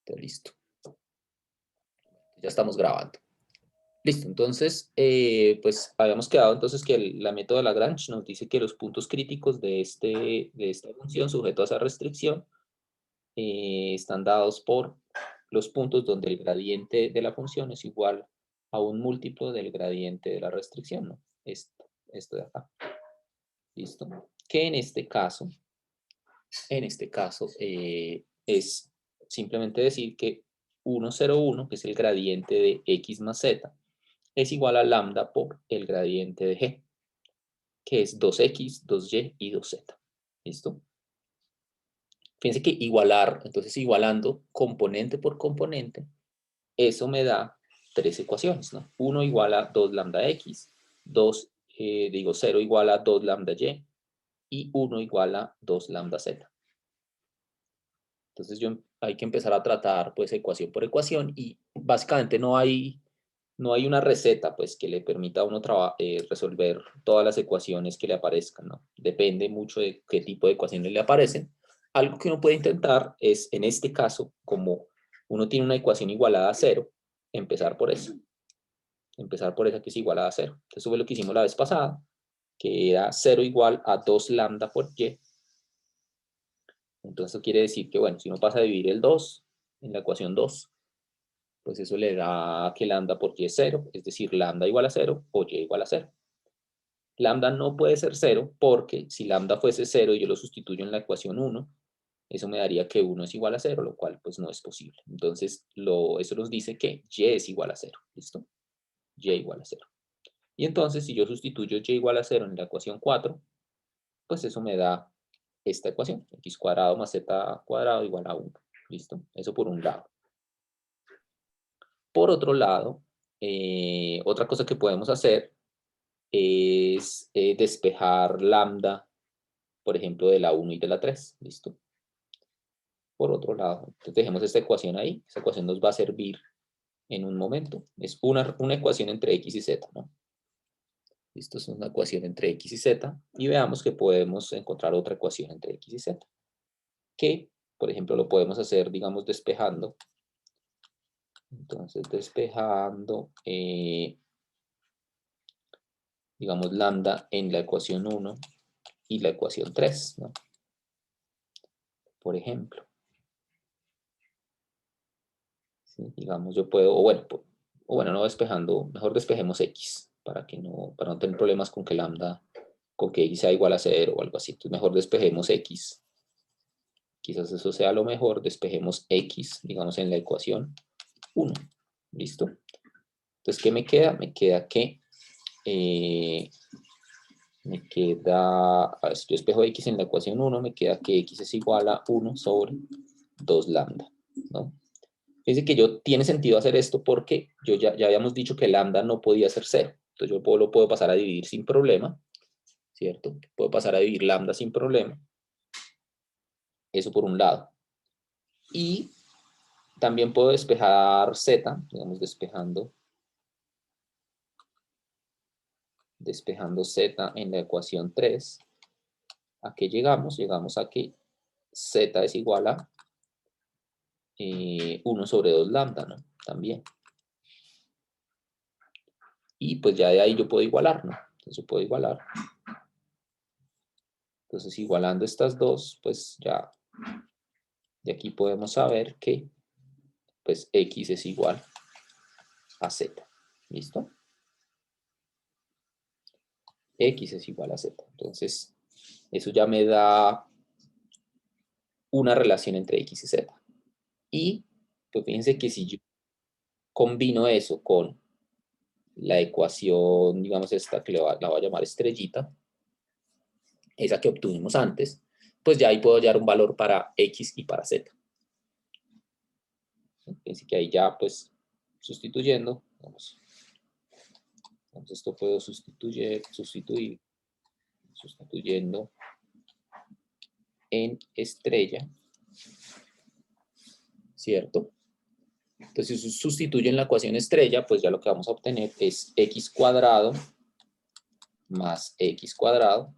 Entonces, listo. Ya estamos grabando. Listo, entonces, pues habíamos quedado entonces que la método de Lagrange nos dice que los puntos críticos de esta función sujeto a esa restricción están dados por los puntos donde el gradiente de la función es igual a un múltiplo del gradiente de la restricción, ¿no? Esto de acá. ¿Listo? Que en este caso es simplemente decir que 1, 0, 1, que es el gradiente de x más z, es igual a lambda por el gradiente de g, que es 2x, 2y y 2z. ¿Listo? Fíjense que igualar, entonces igualando componente por componente, eso me da tres ecuaciones, ¿no? 1 igual a 2 lambda x, 0 igual a 2 lambda y 1 igual a 2 lambda z. Entonces hay que empezar a tratar pues ecuación por ecuación y básicamente no hay una receta pues que le permita a uno resolver todas las ecuaciones que le aparezcan, ¿no? Depende mucho de qué tipo de ecuaciones le aparecen. Algo que uno puede intentar es, en este caso, como uno tiene una ecuación igualada a 0, empezar por eso. Empezar por esa que es igualada a 0. Entonces eso fue lo que hicimos la vez pasada, que era 0 igual a 2 lambda por y. Entonces eso quiere decir que, bueno, si uno pasa a dividir el 2 en la ecuación 2, pues eso le da que lambda por y es 0, es decir, lambda igual a 0 o y igual a 0. Lambda no puede ser 0 porque si lambda fuese 0 y yo lo sustituyo en la ecuación 1, eso me daría que 1 es igual a 0, lo cual pues no es posible. Entonces eso nos dice que y es igual a 0, ¿listo? Y igual a 0. Y entonces si yo sustituyo y igual a 0 en la ecuación 4, pues eso me da esta ecuación, x cuadrado más z cuadrado igual a 1, ¿listo? Eso por un lado. Por otro lado, otra cosa que podemos hacer es despejar lambda, por ejemplo, de la 1 y de la 3, ¿listo? Por otro lado, entonces dejemos esta ecuación ahí, esta ecuación nos va a servir en un momento. Es una ecuación entre x y z, ¿no? Esto es una ecuación entre x y z, y veamos que podemos encontrar otra ecuación entre x y z, que, por ejemplo, lo podemos hacer, digamos, despejando. Entonces, despejando, digamos, lambda en la ecuación 1 y la ecuación 3, ¿no? Por ejemplo. ¿Sí? Digamos, yo puedo, o bueno, no despejando, mejor despejemos x, para no tener problemas con que lambda, con que x sea igual a 0 o algo así. Entonces, mejor despejemos x. Quizás eso sea lo mejor, despejemos x, digamos, en la ecuación 1. ¿Listo? Entonces, ¿qué me queda? Me queda que a ver, si yo despejo x en la ecuación 1, me queda que x es igual a 1 sobre 2 lambda, ¿no? Fíjense que tiene sentido hacer esto porque ya habíamos dicho que lambda no podía ser 0. Entonces yo lo puedo pasar a dividir sin problema, ¿cierto? Puedo pasar a dividir lambda sin problema. Eso por un lado. Y también puedo despejar z, digamos despejando z en la ecuación 3. ¿A qué llegamos? Llegamos a que z es igual a 1 sobre 2 lambda, ¿no? También. Y pues ya de ahí yo puedo igualar, ¿no? Entonces yo puedo igualar. Entonces igualando estas dos, pues ya de aquí podemos saber que pues x es igual a z. ¿Listo? X es igual a z. Entonces eso ya me da una relación entre x y z. Y pues fíjense que si yo combino eso con la ecuación, digamos esta que la voy a llamar estrellita, esa que obtuvimos antes, pues ya ahí puedo hallar un valor para x y para z. Fíjense que ahí ya pues sustituyendo, vamos, esto puedo sustituyendo en estrella, ¿cierto? Entonces, si sustituyo en la ecuación estrella, pues ya lo que vamos a obtener es x cuadrado más x cuadrado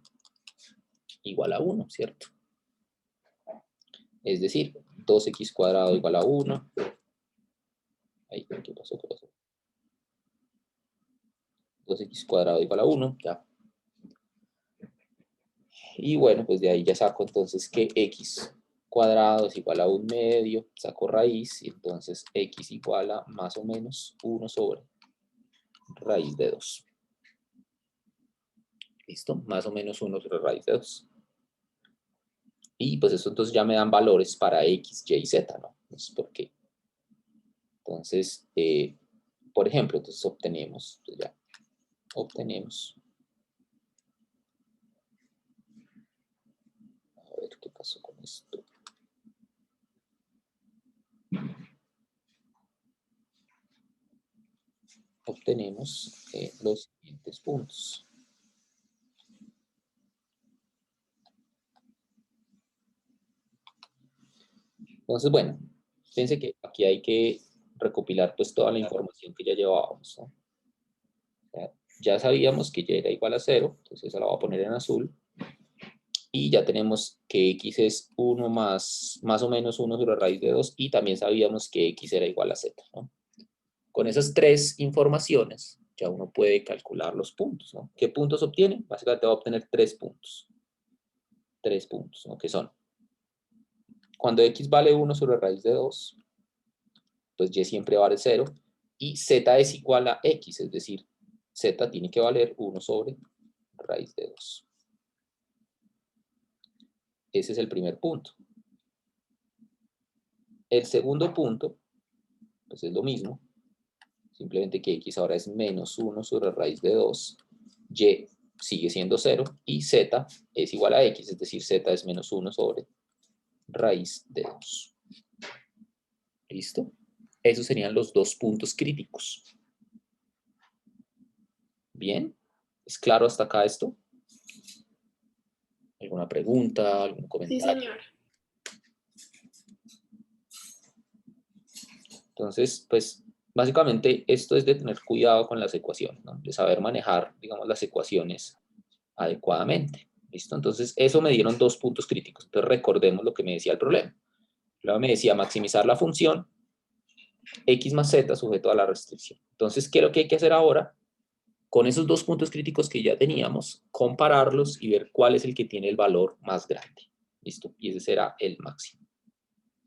igual a 1, ¿cierto? Es decir, 2x cuadrado igual a 1. Ahí, ¿qué pasó? ¿Qué pasó? 2x cuadrado igual a 1, ya. Y bueno, pues de ahí ya saco entonces que x cuadrado es igual a 1/2, saco raíz, y entonces x igual a más o menos 1 sobre raíz de 2. ¿Listo? Más o menos 1 sobre raíz de 2. Y pues eso entonces ya me dan valores para x, y z, ¿no? Entonces, ¿por qué? Entonces, por ejemplo, entonces obtenemos, pues ya, obtenemos. A ver qué pasó con esto. Obtenemos los siguientes puntos. Entonces, bueno, fíjense que aquí hay que recopilar pues toda la información que ya llevábamos, ¿no? Ya sabíamos que y era igual a 0, entonces esa la voy a poner en azul. Y ya tenemos que x es 1 más o menos 1 sobre raíz de 2, y también sabíamos que x era igual a z, ¿no? Con esas tres informaciones ya uno puede calcular los puntos, ¿no? ¿Qué puntos obtiene? Básicamente va a obtener 3 puntos. 3 puntos, ¿no? Que son, cuando x vale 1 sobre raíz de 2, pues y siempre vale 0, y z es igual a x, es decir, z tiene que valer 1 sobre raíz de 2. Ese es el primer punto. El segundo punto, pues es lo mismo, simplemente que x ahora es menos 1 sobre raíz de 2, y sigue siendo 0, y z es igual a x, es decir, z es menos 1 sobre raíz de 2. ¿Listo? Esos serían los dos puntos críticos. ¿Bien? ¿Es claro hasta acá esto? ¿Alguna pregunta? ¿Algún comentario? Sí, señor. Entonces, pues, básicamente esto es de tener cuidado con las ecuaciones, ¿no? De saber manejar, digamos, las ecuaciones adecuadamente. ¿Listo? Entonces, eso me dieron dos puntos críticos. Entonces, recordemos lo que me decía el problema. Luego me decía maximizar la función x más z sujeto a la restricción. Entonces, ¿qué es lo que hay que hacer ahora? Con esos dos puntos críticos que ya teníamos, compararlos y ver cuál es el que tiene el valor más grande. ¿Listo? Y ese será el máximo.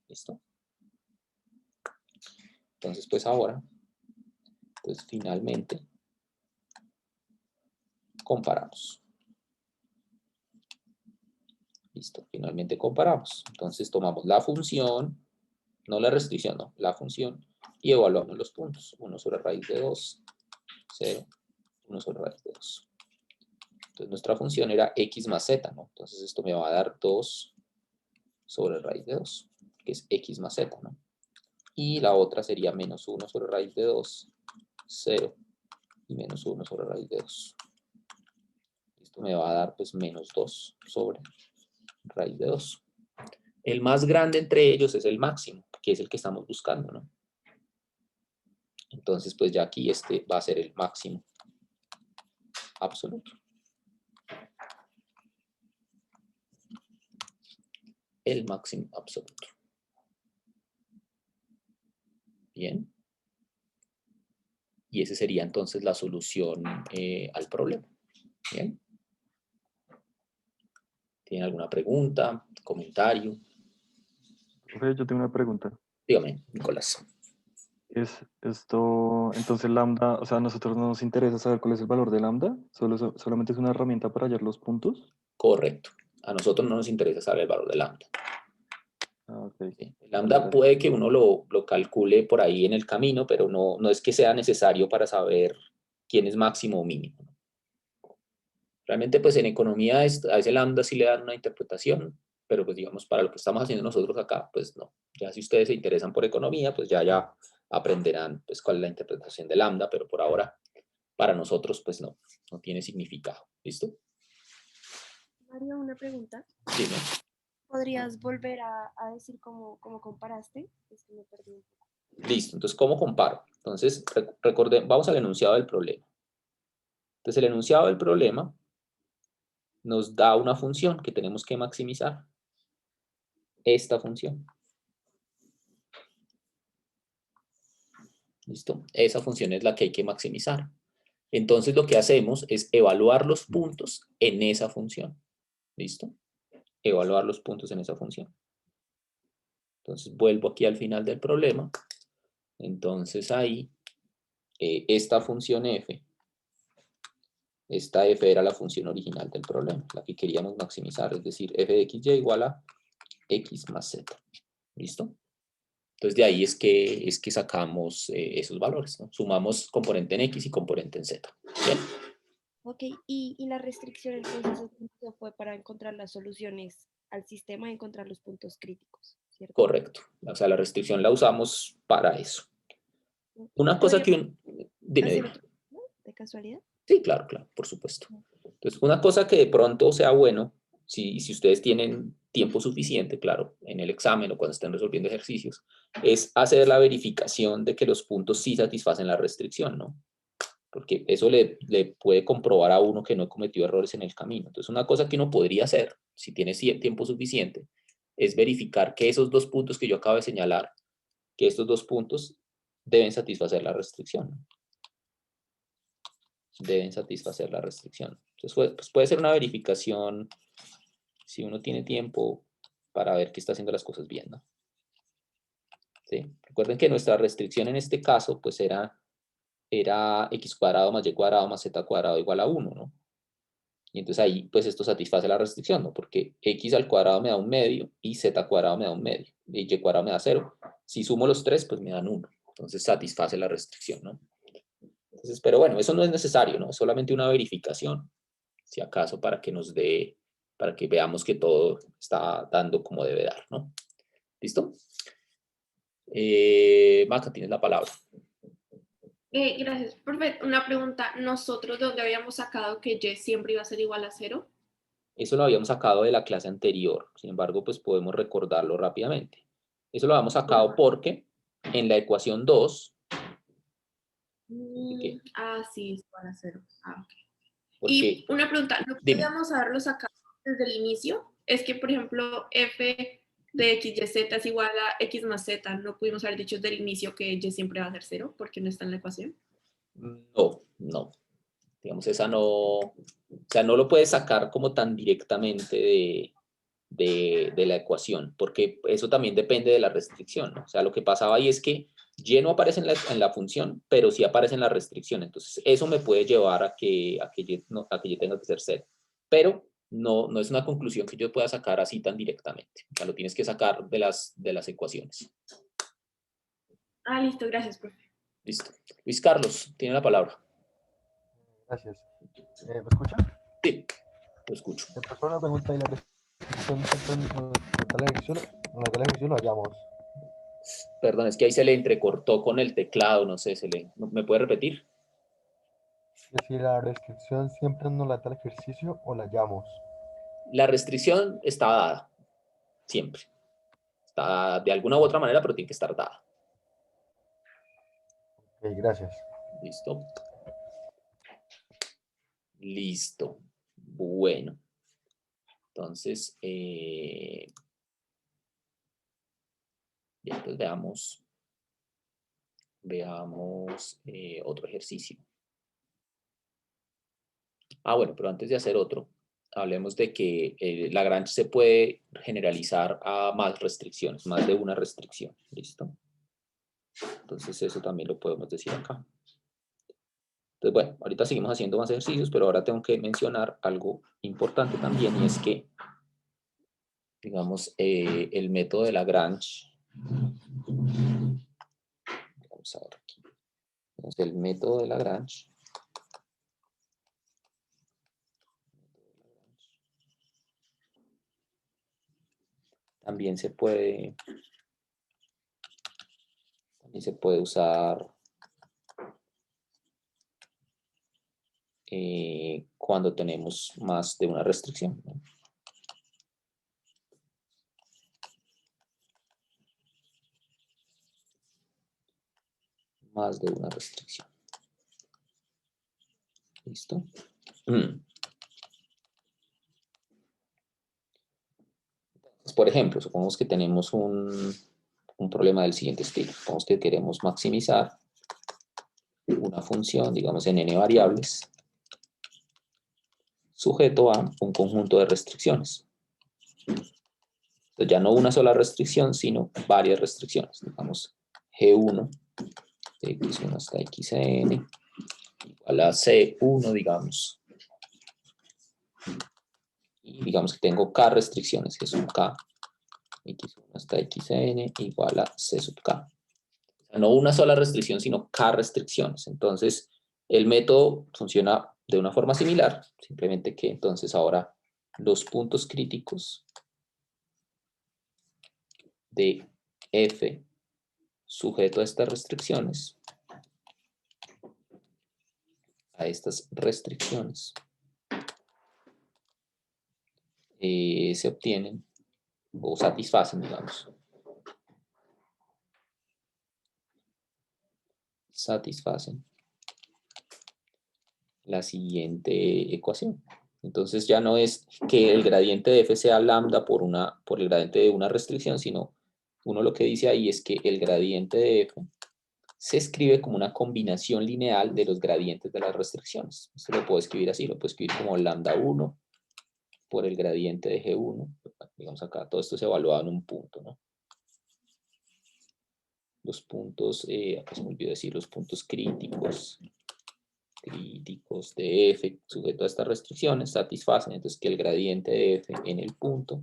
¿Listo? Entonces, pues ahora, pues finalmente, comparamos. Listo, finalmente comparamos. Entonces tomamos la función, no la restricción, no, la función, y evaluamos los puntos. 1 sobre raíz de 2, 0, 1 sobre raíz de 2. Entonces nuestra función era x más z, ¿no? Entonces esto me va a dar 2 sobre raíz de 2, que es x más z, ¿no? Y la otra sería menos 1 sobre raíz de 2, 0, y menos 1 sobre raíz de 2. Esto me va a dar pues menos 2 sobre raíz de 2. El más grande entre ellos es el máximo, que es el que estamos buscando, ¿no? Entonces, pues ya aquí este va a ser el máximo absoluto. El máximo absoluto. Bien. Y esa sería entonces la solución al problema. Bien. ¿Tienen alguna pregunta, comentario? Profe, yo tengo una pregunta. Dígame, Nicolás. ¿Es esto, entonces lambda, o sea, a nosotros no nos interesa saber cuál es el valor de lambda? Solamente es una herramienta para hallar los puntos? Correcto. A nosotros no nos interesa saber el valor de lambda. Ah, ok. ¿Sí? El Vale, lambda gracias. puede que uno lo calcule por ahí en el camino, pero no es que sea necesario para saber quién es máximo o mínimo. Realmente, pues en economía a ese lambda sí le dan una interpretación, pero pues digamos, para lo que estamos haciendo nosotros acá, pues no. Ya si ustedes se interesan por economía, pues ya aprenderán pues cuál es la interpretación de lambda, pero por ahora, para nosotros, pues no tiene significado. ¿Listo? Mario, una pregunta. Dime. ¿Podrías volver a decir cómo comparaste? Es que me perdí un poco. Listo. Entonces, ¿cómo comparo? Entonces, vamos al enunciado del problema. Entonces, el enunciado del problema nos da una función que tenemos que maximizar. Esta función. ¿Listo? Esa función es la que hay que maximizar. Entonces lo que hacemos es evaluar los puntos en esa función. ¿Listo? Evaluar los puntos en esa función. Entonces vuelvo aquí al final del problema. Entonces ahí, esta función f, esta f era la función original del problema, la que queríamos maximizar, es decir, f de xy igual a x más z. ¿Listo? Entonces de ahí es que sacamos esos valores, ¿no? Sumamos componente en x y componente en z. ¿Bien? Ok, y la restricción entonces fue para encontrar las soluciones al sistema y encontrar los puntos críticos, ¿cierto? Correcto. O sea, la restricción la usamos para eso. Una cosa que... Dime, ¿Hacer dime. otro de casualidad? Sí, claro, claro, por supuesto. Entonces, una cosa que de pronto sea bueno, si ustedes tienen tiempo suficiente, claro, en el examen o cuando estén resolviendo ejercicios, es hacer la verificación de que los puntos sí satisfacen la restricción, ¿no? Porque eso le puede comprobar a uno que no cometió errores en el camino. Entonces, una cosa que uno podría hacer, si tiene tiempo suficiente, es verificar que esos dos puntos que yo acabo de señalar, que estos dos puntos deben satisfacer la restricción, ¿no? Deben satisfacer la restricción. Entonces, pues puede ser una verificación si uno tiene tiempo para ver que está haciendo las cosas bien, ¿no? ¿Sí? Recuerden que nuestra restricción en este caso, pues era x cuadrado más y cuadrado más z cuadrado igual a 1, ¿no? Y entonces ahí, pues esto satisface la restricción, ¿no? Porque x al cuadrado me da un medio y z cuadrado me da un medio y y cuadrado me da 0. Si sumo los tres, pues me dan 1. Entonces satisface la restricción, ¿no? Entonces, pero bueno, eso no es necesario, ¿no? Es solamente una verificación, si acaso, para que nos dé, para que veamos que todo está dando como debe dar, ¿no? ¿Listo? Maca, tienes la palabra. Gracias, profe. Una pregunta. ¿Nosotros de dónde habíamos sacado que y siempre iba a ser igual a 0? Eso lo habíamos sacado de la clase anterior, sin embargo, pues podemos recordarlo rápidamente. Eso lo habíamos sacado porque en la ecuación 2, ¿qué? Sí, es igual a 0. Ok. Porque, Y una pregunta, ¿no dime. podíamos haberlo sacado desde el inicio? Es que, por ejemplo, f de x y z es igual a x más z. ¿No pudimos haber dicho desde el inicio que y siempre va a ser 0 porque no está en la ecuación? No, no. Digamos, esa no, o sea, no lo puedes sacar como tan directamente de la ecuación, porque eso también depende de la restricción, ¿no? O sea, lo que pasaba ahí es que y no aparece en la función, pero sí aparece en la restricción. Entonces, eso me puede llevar a que y tenga que ser 0. Pero no es una conclusión que yo pueda sacar así tan directamente. O sea, lo tienes que sacar de las ecuaciones. Listo, gracias, profe. Listo. Luis Carlos, tiene la palabra. Gracias. ¿Me escucha? Sí, lo escucho. El profesor nos pregunta y la restricción siempre en la ejercicio lo hallamos. Perdón, es que ahí se le entrecortó con el teclado, no sé, ¿me puede repetir? Es decir, la restricción siempre nos la da el ejercicio o la hallamos. La restricción está dada, siempre. Está dada de alguna u otra manera, pero tiene que estar dada. Ok, gracias. ¿Listo? Listo. Bueno. Entonces, bien, pues veamos otro ejercicio. Bueno, pero antes de hacer otro, hablemos de que Lagrange se puede generalizar a más restricciones, más de una restricción. ¿Listo? Entonces eso también lo podemos decir acá. Entonces, bueno, ahorita seguimos haciendo más ejercicios, pero ahora tengo que mencionar algo importante también, y es que, digamos, el método de Lagrange, vamos a ver aquí, entonces, el método de Lagrange, también se puede usar cuando tenemos más de una restricción, ¿no? Más de una restricción. ¿Listo? Entonces, por ejemplo, supongamos que tenemos un problema del siguiente estilo. Supongamos que queremos maximizar una función, digamos, en n variables, sujeto a un conjunto de restricciones. Entonces ya no una sola restricción, sino varias restricciones. Digamos, G1 de x1 hasta xn igual a C1, digamos. Y digamos que tengo k restricciones, que son k, x1 hasta xn igual a c sub k. O sea, no una sola restricción, sino k restricciones. Entonces, el método funciona de una forma similar, simplemente que entonces ahora los puntos críticos de f sujeto a estas restricciones, se obtienen o satisfacen, digamos. Satisfacen la siguiente ecuación. Entonces ya no es que el gradiente de f sea lambda por el gradiente de una restricción, sino uno lo que dice ahí es que el gradiente de f se escribe como una combinación lineal de los gradientes de las restricciones. Esto lo puedo escribir así, lo puedo escribir como lambda 1 por el gradiente de G1. Digamos acá, todo esto es evaluado en un punto, ¿no? Los puntos, se me olvidó decir, los puntos críticos de f sujeto a estas restricciones satisfacen entonces que el gradiente de f en el punto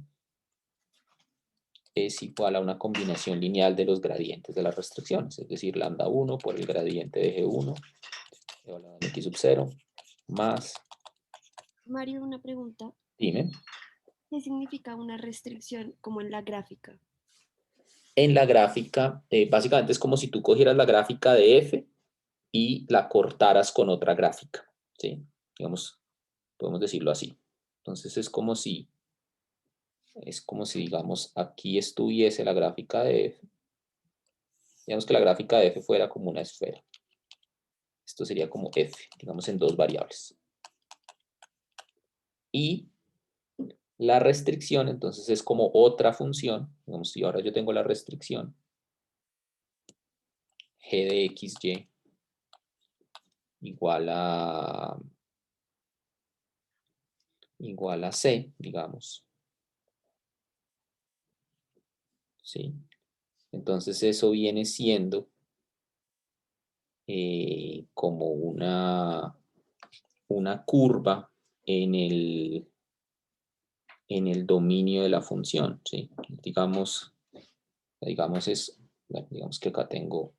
es igual a una combinación lineal de los gradientes de las restricciones, es decir, lambda 1 por el gradiente de G1 evaluado en x sub 0 más... Mario, una pregunta. Dime. ¿Qué significa una restricción como en la gráfica? En la gráfica, básicamente es como si tú cogieras la gráfica de f y la cortaras con otra gráfica, ¿sí? Digamos, podemos decirlo así. Entonces es como si, digamos, aquí estuviese la gráfica de f. Digamos que la gráfica de f fuera como una esfera. Esto sería como f, digamos, en dos variables. Y la restricción, entonces, es como otra función. Digamos, si ahora yo tengo la restricción g de xy igual a c, digamos. ¿Sí? Entonces eso viene siendo como una curva en el dominio de la función, ¿sí? Digamos que acá tengo,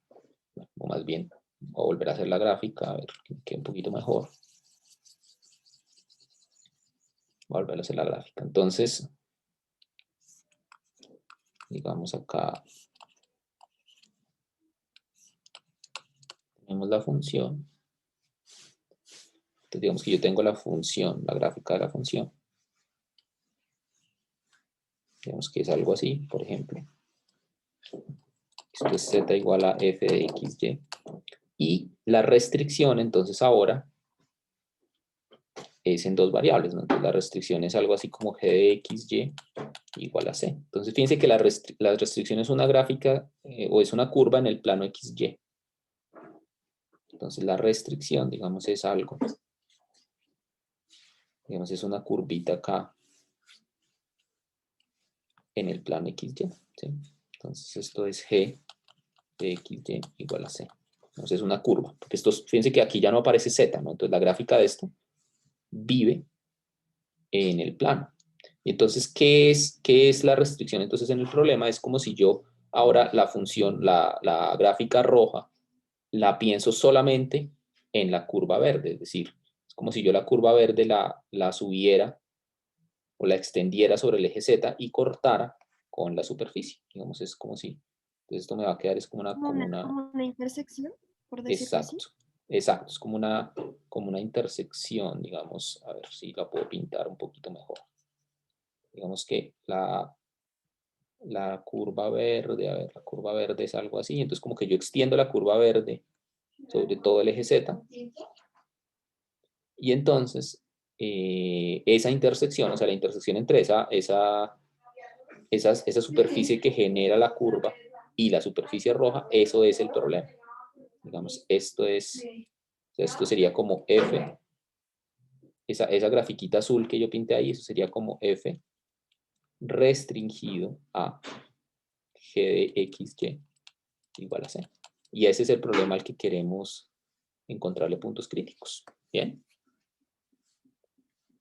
o más bien, voy a volver a hacer la gráfica, a ver que quede un poquito mejor. Voy a volver a hacer la gráfica. Entonces, digamos acá, tenemos la función. Entonces, digamos que yo tengo la función, la gráfica de la función. Digamos que es algo así, por ejemplo. Esto es z igual a f de xy. Y la restricción, entonces ahora, es en dos variables, ¿no? Entonces la restricción es algo así como g de xy igual a c. Entonces fíjense que la restricción es una gráfica o es una curva en el plano xy. Entonces la restricción, digamos, es algo. Digamos, es una curvita acá en el plano xy. ¿Sí? Entonces esto es g de xy igual a c. Entonces es una curva. Porque esto, fíjense que aquí ya no aparece z, ¿no? Entonces la gráfica de esto vive en el plano. Y entonces, ¿qué es la restricción? Entonces en el problema es como si yo ahora la función, la gráfica roja, la pienso solamente en la curva verde. Es decir, es como si yo la curva verde la subiera o la extendiera sobre el eje Z y cortara con la superficie. Digamos, es como si... Entonces esto me va a quedar, es como Como una intersección, por decirlo así. Exacto, es como una intersección, digamos, a ver si la puedo pintar un poquito mejor. Digamos que la curva verde, a ver, la curva verde es algo así, entonces como que yo extiendo la curva verde sobre todo el eje Z, y entonces esa intersección, o sea, la intersección entre esa superficie que genera la curva y la superficie roja, eso es el problema. Digamos, esto es Entonces, esto sería como f, esa grafiquita azul que yo pinté ahí, eso sería como f restringido a g de x, y igual a c. Y ese es el problema al que queremos encontrarle puntos críticos. ¿Bien?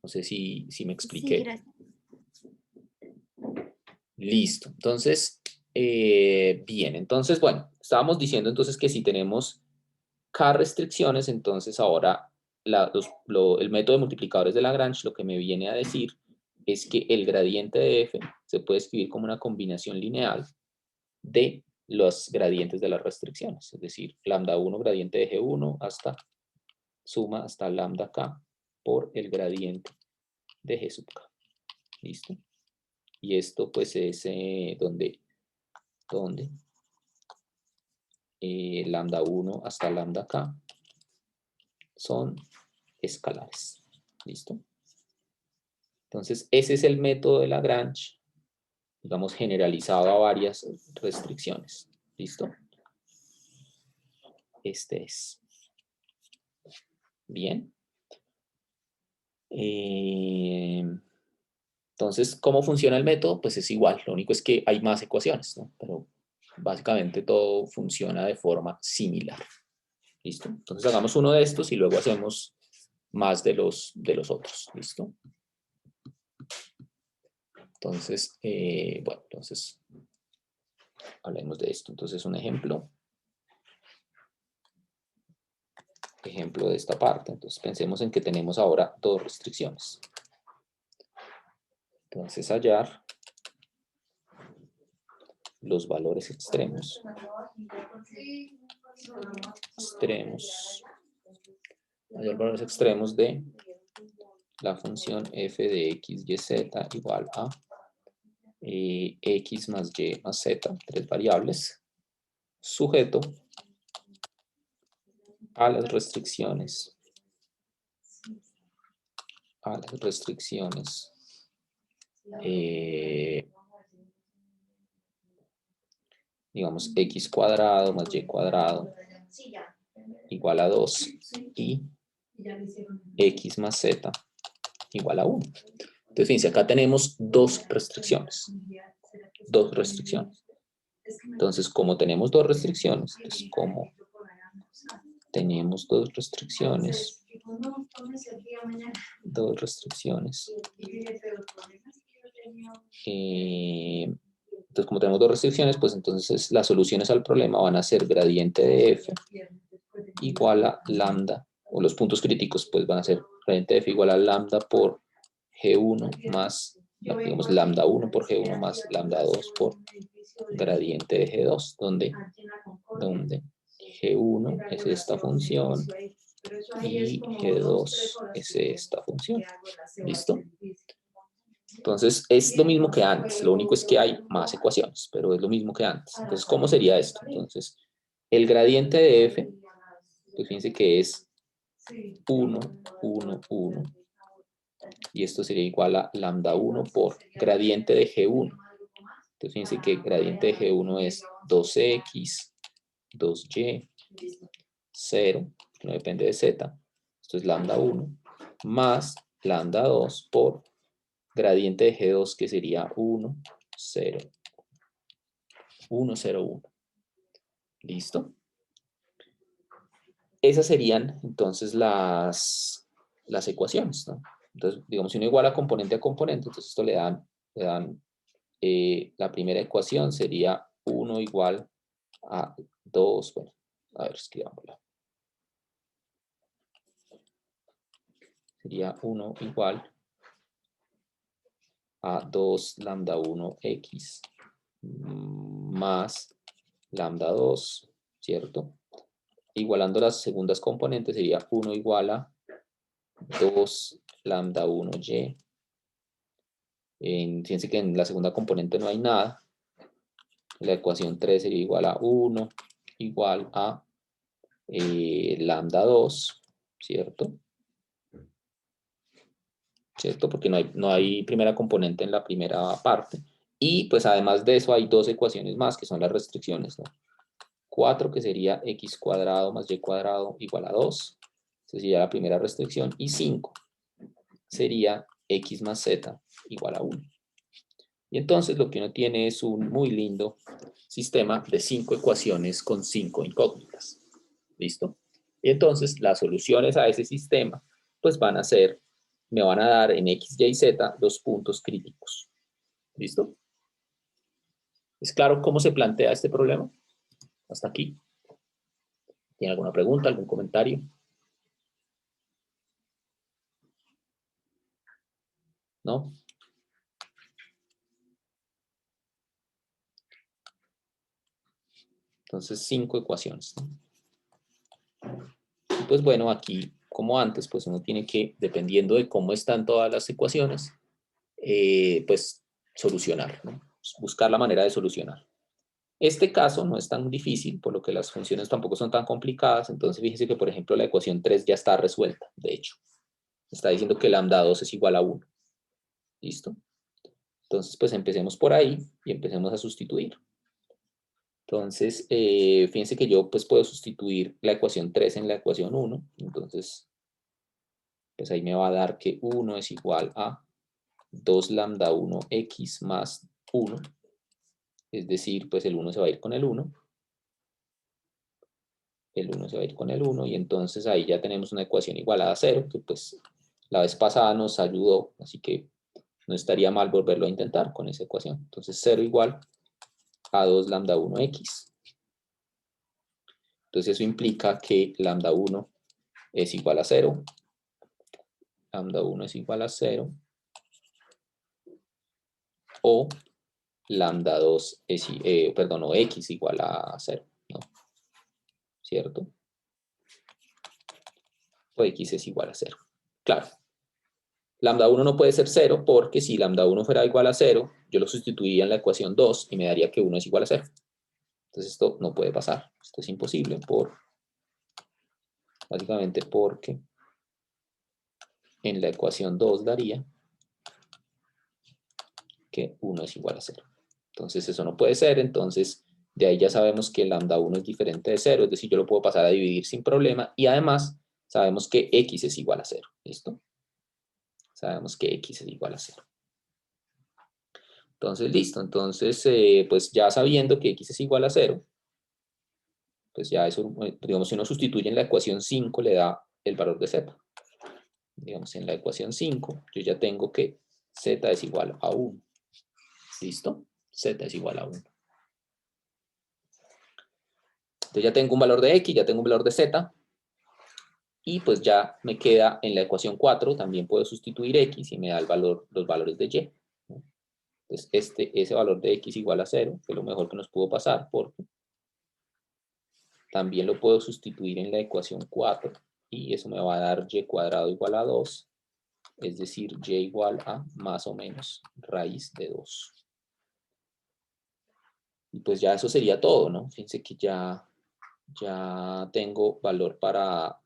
No sé si me expliqué. Sí, gracias. Listo. Entonces, bien. Entonces, bueno, estábamos diciendo entonces que si tenemos k restricciones, entonces ahora el método de multiplicadores de Lagrange lo que me viene a decir es que el gradiente de f se puede escribir como una combinación lineal de los gradientes de las restricciones. Es decir, lambda 1 gradiente de G1 hasta suma hasta lambda k por el gradiente de G sub k. ¿Listo? Y esto pues es donde lambda 1 hasta lambda k son escalares. ¿Listo? Entonces, ese es el método de Lagrange, digamos, generalizado a varias restricciones. ¿Listo? Este es. Bien. Entonces, ¿cómo funciona el método? Pues es igual, lo único es que hay más ecuaciones, ¿no? Pero básicamente todo funciona de forma similar. ¿Listo? Entonces hagamos uno de estos y luego hacemos más de los otros. ¿Listo? Entonces, bueno, entonces hablemos de esto. Entonces, un ejemplo. Ejemplo de esta parte. Entonces, pensemos en que tenemos ahora dos restricciones. Entonces, hallar los valores extremos. Hallar valores extremos de la función f de x, y, z igual a x más y más z, tres variables, sujeto a las restricciones digamos x cuadrado más y cuadrado igual a 2 y x más z igual a 1. Entonces, fíjense, acá tenemos dos restricciones. Entonces, como tenemos dos restricciones, pues entonces las soluciones al problema van a ser gradiente de f igual a lambda, o los puntos críticos pues van a ser gradiente de f igual a lambda por g1 más, digamos, lambda 1 por g1 más lambda 2 por gradiente de g2, donde g1 es esta función y g2 es esta función. ¿Listo? Entonces, es lo mismo que antes, lo único es que hay más ecuaciones, pero es lo mismo que antes. Entonces, ¿cómo sería esto? Entonces, el gradiente de f, pues fíjense que es 1, 1, 1, y esto sería igual a lambda 1 por gradiente de G1. Entonces, fíjense que gradiente de G1 es 2x, 2y, 0, que no depende de z, esto es lambda 1, más lambda 2 por gradiente de G2, que sería 1, 0, 1, 0, 1. ¿Listo? Esas serían entonces las ecuaciones, ¿no? Entonces, digamos, si uno iguala componente a componente, entonces esto le dan la primera ecuación sería 1 igual a 2, bueno, a ver, escribámosla. Sería 1 igual a 2 lambda 1x más lambda 2, ¿cierto? Igualando las segundas componentes sería 1 igual a 2 lambda 1y. Fíjense que en la segunda componente no hay nada. La ecuación 3 sería igual a 1 igual a lambda 2, ¿cierto? ¿Cierto? Porque no hay primera componente en la primera parte. Y pues además de eso hay dos ecuaciones más que son las restricciones, ¿no? 4, que sería x cuadrado más y cuadrado igual a 2. Esa sería la primera restricción. Y 5 sería x más z igual a 1. Y entonces lo que uno tiene es un muy lindo sistema de 5 ecuaciones con 5 incógnitas. ¿Listo? Y entonces las soluciones a ese sistema pues van a ser, me van a dar en x, y, z los puntos críticos. ¿Listo? ¿Es claro cómo se plantea este problema? Hasta aquí. ¿Tiene alguna pregunta, algún comentario? ¿No? Entonces 5 ecuaciones, ¿no? Y pues bueno, aquí como antes, pues uno tiene que, dependiendo de cómo están todas las ecuaciones, pues solucionar, ¿no? Buscar la manera de solucionar. Este caso no es tan difícil, por lo que las funciones tampoco son tan complicadas. Entonces fíjense que, por ejemplo, la ecuación 3 ya está resuelta, de hecho. Está diciendo que lambda 2 es igual a 1. ¿Listo? Entonces, pues empecemos por ahí y empecemos a sustituir. Entonces, fíjense que yo pues puedo sustituir la ecuación 3 en la ecuación 1. Entonces, pues ahí me va a dar que 1 es igual a 2 lambda 1 x más 1. Es decir, pues el 1 se va a ir con el 1. El 1 se va a ir con el 1 y entonces ahí ya tenemos una ecuación igualada a 0, que pues la vez pasada nos ayudó, así que no estaría mal volverlo a intentar con esa ecuación. Entonces 0 igual a 2 lambda 1 x. Entonces eso implica que lambda 1 es igual a 0. Lambda 1 es igual a 0. O lambda 2 es, o x igual a 0, ¿no? ¿Cierto? O x es igual a 0. Claro. Lambda 1 no puede ser 0 porque si lambda 1 fuera igual a 0, yo lo sustituiría en la ecuación 2 y me daría que 1 es igual a 0. Entonces esto no puede pasar. Esto es imposible básicamente porque en la ecuación 2 daría que 1 es igual a 0. Entonces eso no puede ser, entonces de ahí ya sabemos que lambda 1 es diferente de 0, es decir, yo lo puedo pasar a dividir sin problema y además sabemos que x es igual a 0. ¿Listo? Sabemos que x es igual a 0. Entonces, listo. Entonces, pues ya sabiendo que x es igual a 0, pues ya eso, digamos, si uno sustituye en la ecuación 5, le da el valor de z. Digamos, en la ecuación 5, yo ya tengo que z es igual a 1. ¿Listo? Z es igual a 1. Entonces ya tengo un valor de x, ya tengo un valor de z. Y pues ya me queda en la ecuación 4, también puedo sustituir x y me da los valores de y. Entonces ese valor de x igual a 0 fue lo mejor que nos pudo pasar porque también lo puedo sustituir en la ecuación 4 y eso me va a dar y cuadrado igual a 2, es decir, y igual a más o menos raíz de 2. Y pues ya eso sería todo, ¿no? Fíjense que ya tengo valor para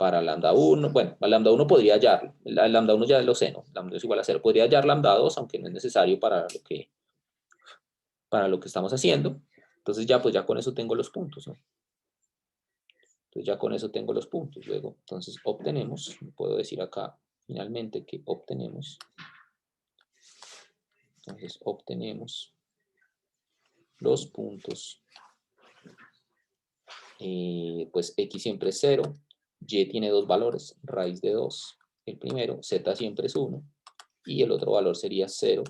lambda 1. Bueno, a lambda 1 podría hallarlo. El lambda 1 ya lo sé, ¿no? Lambda es igual a 0. Podría hallar lambda 2, aunque no es necesario para lo que estamos haciendo. Entonces ya, pues ya con eso tengo los puntos, ¿no? Entonces ya con eso tengo los puntos. Luego, entonces obtenemos, puedo decir acá finalmente que obtenemos. Entonces obtenemos los puntos. Pues x siempre es 0, y tiene dos valores, raíz de 2, el primero, z siempre es 1, y el otro valor sería 0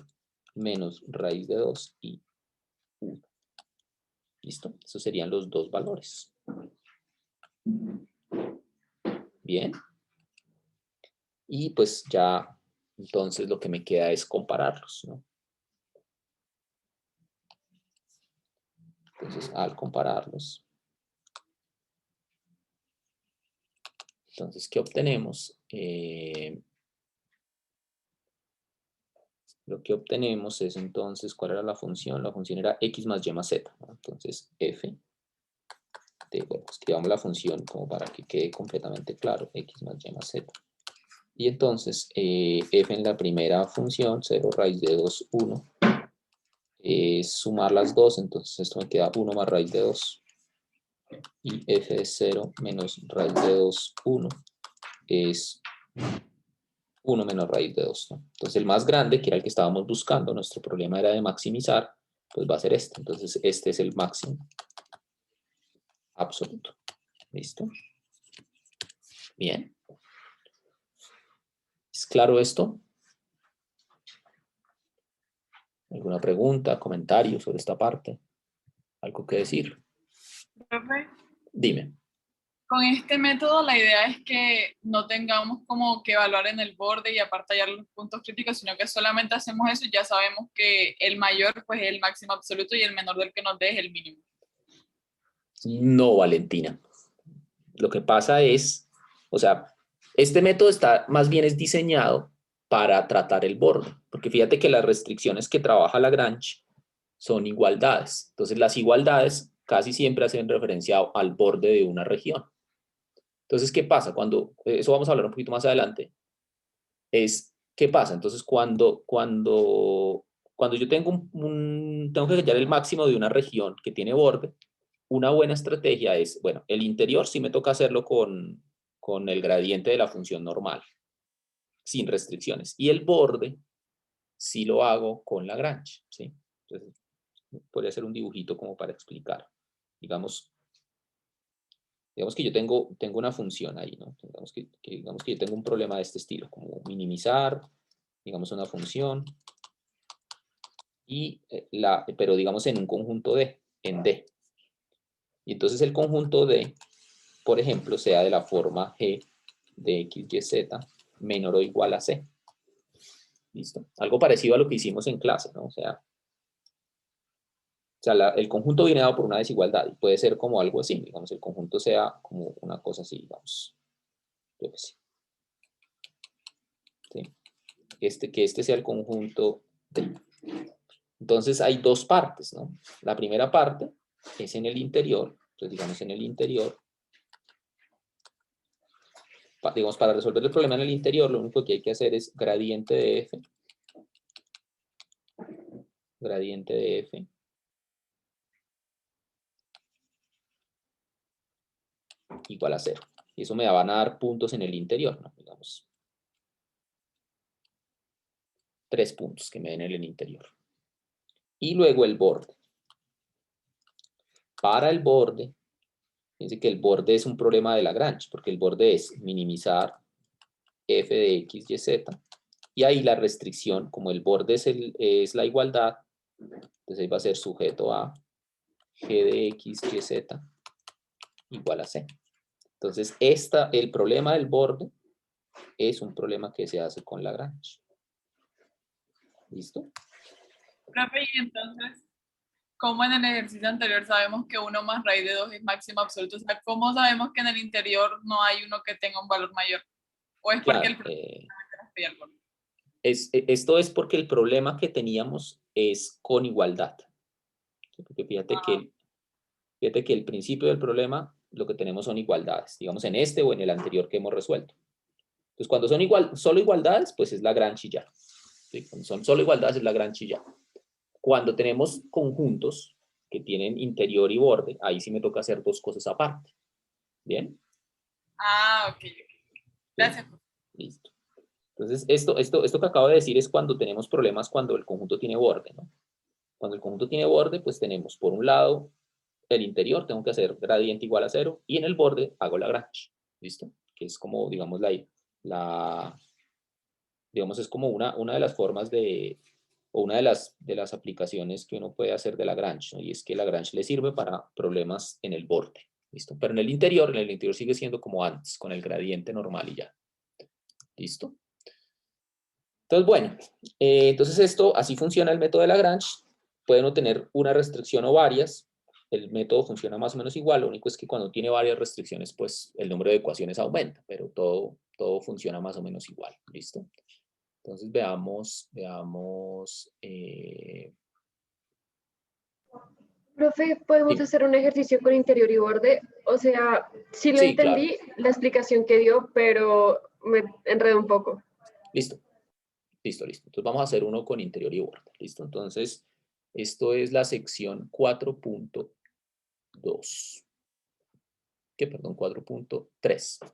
menos raíz de 2 y 1. ¿Listo? Esos serían los dos valores. Bien. Y pues ya, entonces lo que me queda es compararlos, ¿no? Entonces, al compararlos, entonces, ¿qué obtenemos? Lo que obtenemos es entonces, ¿cuál era la función? La función era x más y más z, ¿no? Entonces, f de, bueno, escribamos la función como para que quede completamente claro, x más y más z. Y entonces, f en la primera función, 0 raíz de 2, 1, es sumar las dos, entonces esto me queda 1 más raíz de 2. y f de 0 menos raíz de 2, 1, es 1 menos raíz de 2, ¿no? Entonces el más grande, que era el que estábamos buscando, nuestro problema era de maximizar, pues va a ser este. Entonces este es el máximo absoluto. ¿Listo? Bien. ¿Es claro esto? ¿Alguna pregunta, comentario sobre esta parte? ¿Algo que decir? Profe, Dime. con este método la idea es que no tengamos como que evaluar en el borde y aparte hallar los puntos críticos, sino que solamente hacemos eso y ya sabemos que el mayor pues es el máximo absoluto y el menor del que nos dé es el mínimo. No, Valentina. Lo que pasa es, o sea, este método está más bien es diseñado para tratar el borde, porque fíjate que las restricciones que trabaja Lagrange son igualdades. Entonces las igualdades casi siempre hacen referencia al borde de una región. Entonces, ¿qué pasa? Eso vamos a hablar un poquito más adelante, ¿qué pasa? Entonces, cuando yo tengo tengo que hallar el máximo de una región que tiene borde, una buena estrategia es, bueno, el interior sí me toca hacerlo con el gradiente de la función normal, sin restricciones. Y el borde sí lo hago con Lagrange, ¿sí? Entonces, podría hacer un dibujito como para explicar. Digamos que yo tengo una función ahí, ¿no? Digamos que yo tengo un problema de este estilo, como minimizar, digamos, una función, pero digamos en un conjunto D, en D. Y entonces el conjunto D, por ejemplo, sea de la forma G de X, Y, Z menor o igual a C. ¿Listo? Algo parecido a lo que hicimos en clase, ¿no? O sea, el conjunto viene dado por una desigualdad y puede ser como algo así, digamos, el conjunto sea como una cosa así, digamos, yo qué sé. ¿Sí? Que este sea el conjunto D. Entonces hay dos partes, ¿no? La primera parte es en el interior, entonces digamos en el interior, digamos, para resolver el problema en el interior, lo único que hay que hacer es gradiente de F, gradiente de F, igual a 0. Y eso me van a dar puntos en el interior, ¿no? Digamos, 3 puntos que me den en el interior. Y luego el borde. Para el borde, fíjense que el borde es un problema de Lagrange, porque el borde es minimizar f de x, y, z. Y ahí la restricción, como el borde es la igualdad, entonces ahí va a ser sujeto a g de x, y, z igual a c. Entonces, el problema del borde es un problema que se hace con Lagrange. ¿Listo? Profe, y entonces, ¿cómo en el ejercicio anterior sabemos que 1 más raíz de 2 es máximo absoluto? O sea, ¿cómo sabemos que en el interior no hay uno que tenga un valor mayor? ¿O es porque el problema es el borde? Esto es porque el problema que teníamos es con igualdad. Porque fíjate que el principio del problema lo que tenemos son igualdades, digamos en este o en el anterior que hemos resuelto. Entonces, cuando son solo igualdades, pues es Lagrange y ya. ¿Sí? Cuando son solo igualdades es Lagrange y ya. Cuando tenemos conjuntos que tienen interior y borde, ahí sí me toca hacer dos cosas aparte. ¿Bien? Ah, ok. Gracias. Listo. Entonces, esto que acabo de decir es cuando tenemos problemas cuando el conjunto tiene borde, ¿no? Cuando el conjunto tiene borde, pues tenemos por un lado el interior, tengo que hacer gradiente igual a 0, y en el borde hago Lagrange. ¿Listo? Que es como, digamos, digamos, es como una de las formas o una de las aplicaciones que uno puede hacer de Lagrange, ¿no? Y es que Lagrange le sirve para problemas en el borde. ¿Listo? Pero en el interior sigue siendo como antes, con el gradiente normal y ya. ¿Listo? Entonces, bueno, entonces así funciona el método de Lagrange. Pueden obtener una restricción o varias. El método funciona más o menos igual. Lo único es que cuando tiene varias restricciones, pues el número de ecuaciones aumenta, pero todo funciona más o menos igual. ¿Listo? Entonces veamos. Profe, ¿podemos Sí, hacer un ejercicio con interior y borde? O sea, sí lo sí, claro. entendí, la explicación que dio, pero me enredo un poco. Listo. Entonces vamos a hacer uno con interior y borde. Listo. Entonces, esto es la sección 4.2. ¿qué? Perdón, 4.3.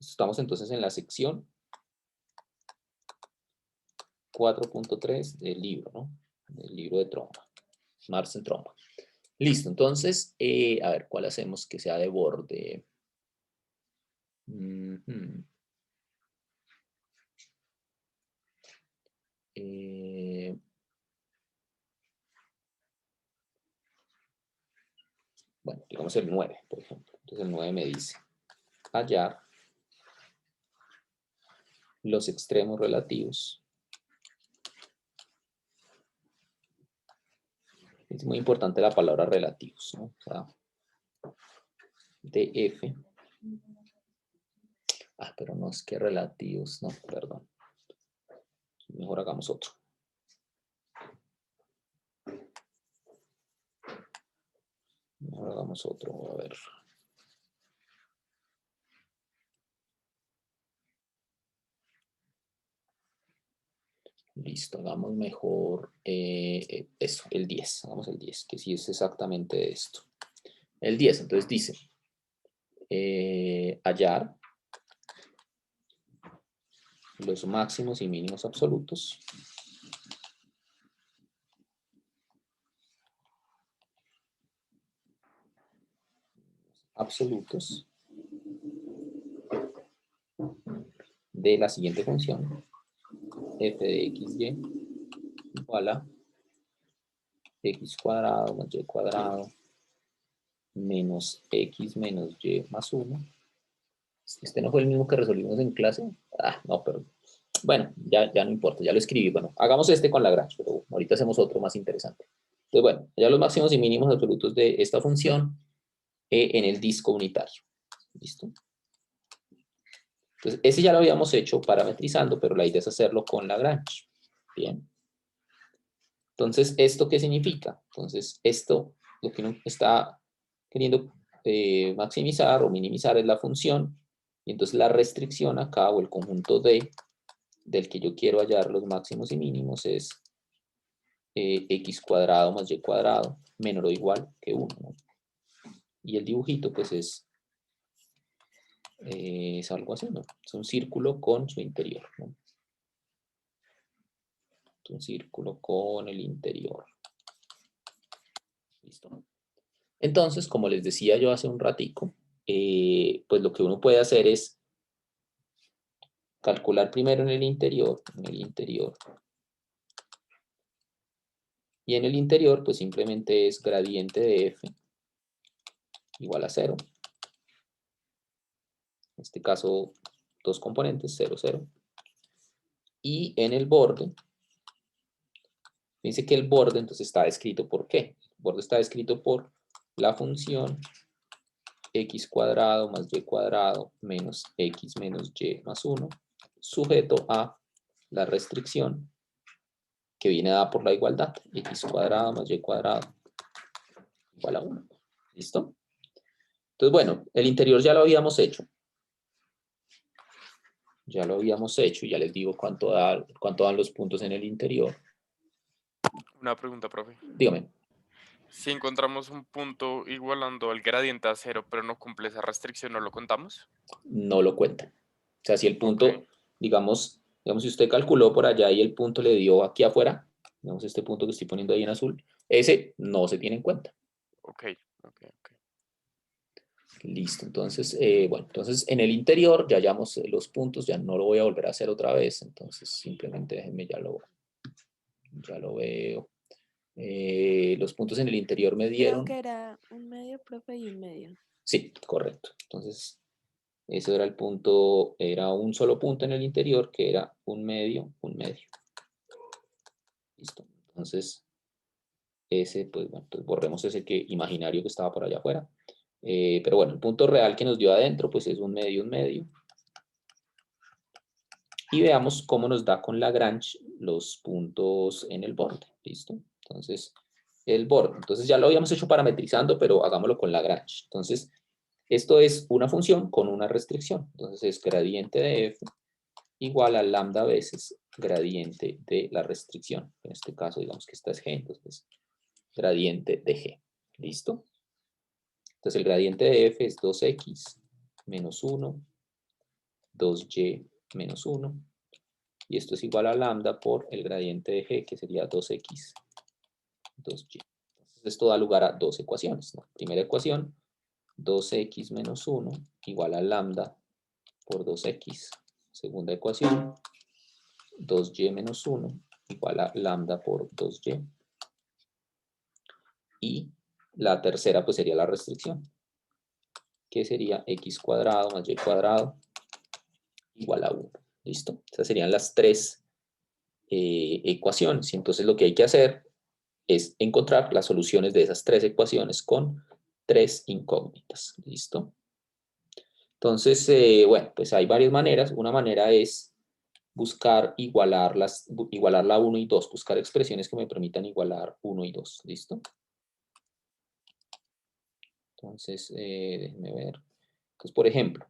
Estamos entonces en la sección 4.3 del libro, ¿no? Del libro de trompa, Marx en trompa. Listo, entonces, a ver, ¿cuál hacemos que sea de borde? Bueno, digamos el 9, por ejemplo. Entonces el 9 me dice hallar los extremos relativos. Es muy importante la palabra relativos, ¿no? O sea, de F. Pero no es que relativos, no, perdón. Mejor hagamos otro. Mejor hagamos otro, a ver. Listo, hagamos mejor eso, el 10. Hagamos el 10, que sí es exactamente esto. El 10, entonces dice hallar los máximos y mínimos absolutos de la siguiente función, f de xy igual a x cuadrado más y cuadrado menos x menos y más 1. Este no fue el mismo que resolvimos en clase. No, pero bueno, ya no importa, ya lo escribí. Bueno, hagamos este con Lagrange, pero ahorita hacemos otro más interesante. Entonces, bueno, ya los máximos y mínimos absolutos de esta función en el disco unitario. ¿Listo? Entonces, ese ya lo habíamos hecho parametrizando, pero la idea es hacerlo con Lagrange. Bien. Entonces, ¿esto qué significa? Entonces, esto, lo que uno está queriendo maximizar o minimizar es la función, y entonces la restricción acá, o el conjunto del que yo quiero hallar los máximos y mínimos, es x cuadrado más y cuadrado menor o igual que 1, ¿no? Y el dibujito, pues es algo así, ¿no? Es un círculo con su interior, ¿no? Un círculo con el interior. ¿Listo? Entonces, como les decía yo hace un ratico, pues lo que uno puede hacer es calcular primero en el interior, y en el interior, pues simplemente es gradiente de f igual a 0. En este caso, dos componentes, 0, 0. Y en el borde, dice que el borde entonces está descrito por qué. El borde está descrito por la función x cuadrado más y cuadrado menos x menos y más 1, sujeto a la restricción que viene dada por la igualdad, x cuadrado más y cuadrado igual a 1. ¿Listo? Entonces, bueno, el interior ya lo habíamos hecho. Ya lo habíamos hecho y ya les digo cuánto dan los puntos en el interior. Una pregunta, profe. Dígame. Si encontramos un punto igualando el gradiente a 0, pero no cumple esa restricción, ¿no lo contamos? No lo cuentan. O sea, si el punto, Ok. digamos, si usted calculó por allá y el punto le dio aquí afuera, digamos este punto que estoy poniendo ahí en azul, ese no se tiene en cuenta. Ok. Listo, entonces, bueno, entonces en el interior ya hallamos los puntos, ya no lo voy a volver a hacer otra vez, entonces simplemente déjenme, ya lo veo. Los puntos en el interior me dieron. Creo que era un medio, profe, y un medio. Sí, correcto. Entonces, eso era el punto, era un solo punto en el interior que era un medio, un medio. Listo. Entonces, ese, pues bueno, entonces borremos ese imaginario que estaba por allá afuera. Pero bueno, el punto real que nos dio adentro, pues es un medio, un medio. Y veamos cómo nos da con Lagrange los puntos en el borde. ¿Listo? Entonces, el borde. Entonces ya lo habíamos hecho parametrizando, pero hagámoslo con Lagrange. Entonces, esto es una función con una restricción. Entonces es gradiente de f igual a lambda veces gradiente de la restricción. En este caso, digamos que esta es g, entonces gradiente de g. ¿Listo? Entonces el gradiente de f es 2x menos 1, 2y menos 1, y esto es igual a lambda por el gradiente de g, que sería 2x, 2y. Entonces esto da lugar a dos ecuaciones, ¿no? Primera ecuación, 2x menos 1 igual a lambda por 2x. Segunda ecuación, 2y menos 1 igual a lambda por 2y. Y la tercera pues sería la restricción, que sería x cuadrado más y cuadrado igual a 1. ¿Listo? Esas serían las tres ecuaciones. Y entonces lo que hay que hacer es encontrar las soluciones de esas tres ecuaciones con tres incógnitas. ¿Listo? Entonces, bueno, pues hay varias maneras. Una manera es buscar igualar la 1 y 2, buscar expresiones que me permitan igualar 1 y 2. ¿Listo? Entonces, déjenme ver. Entonces, por ejemplo,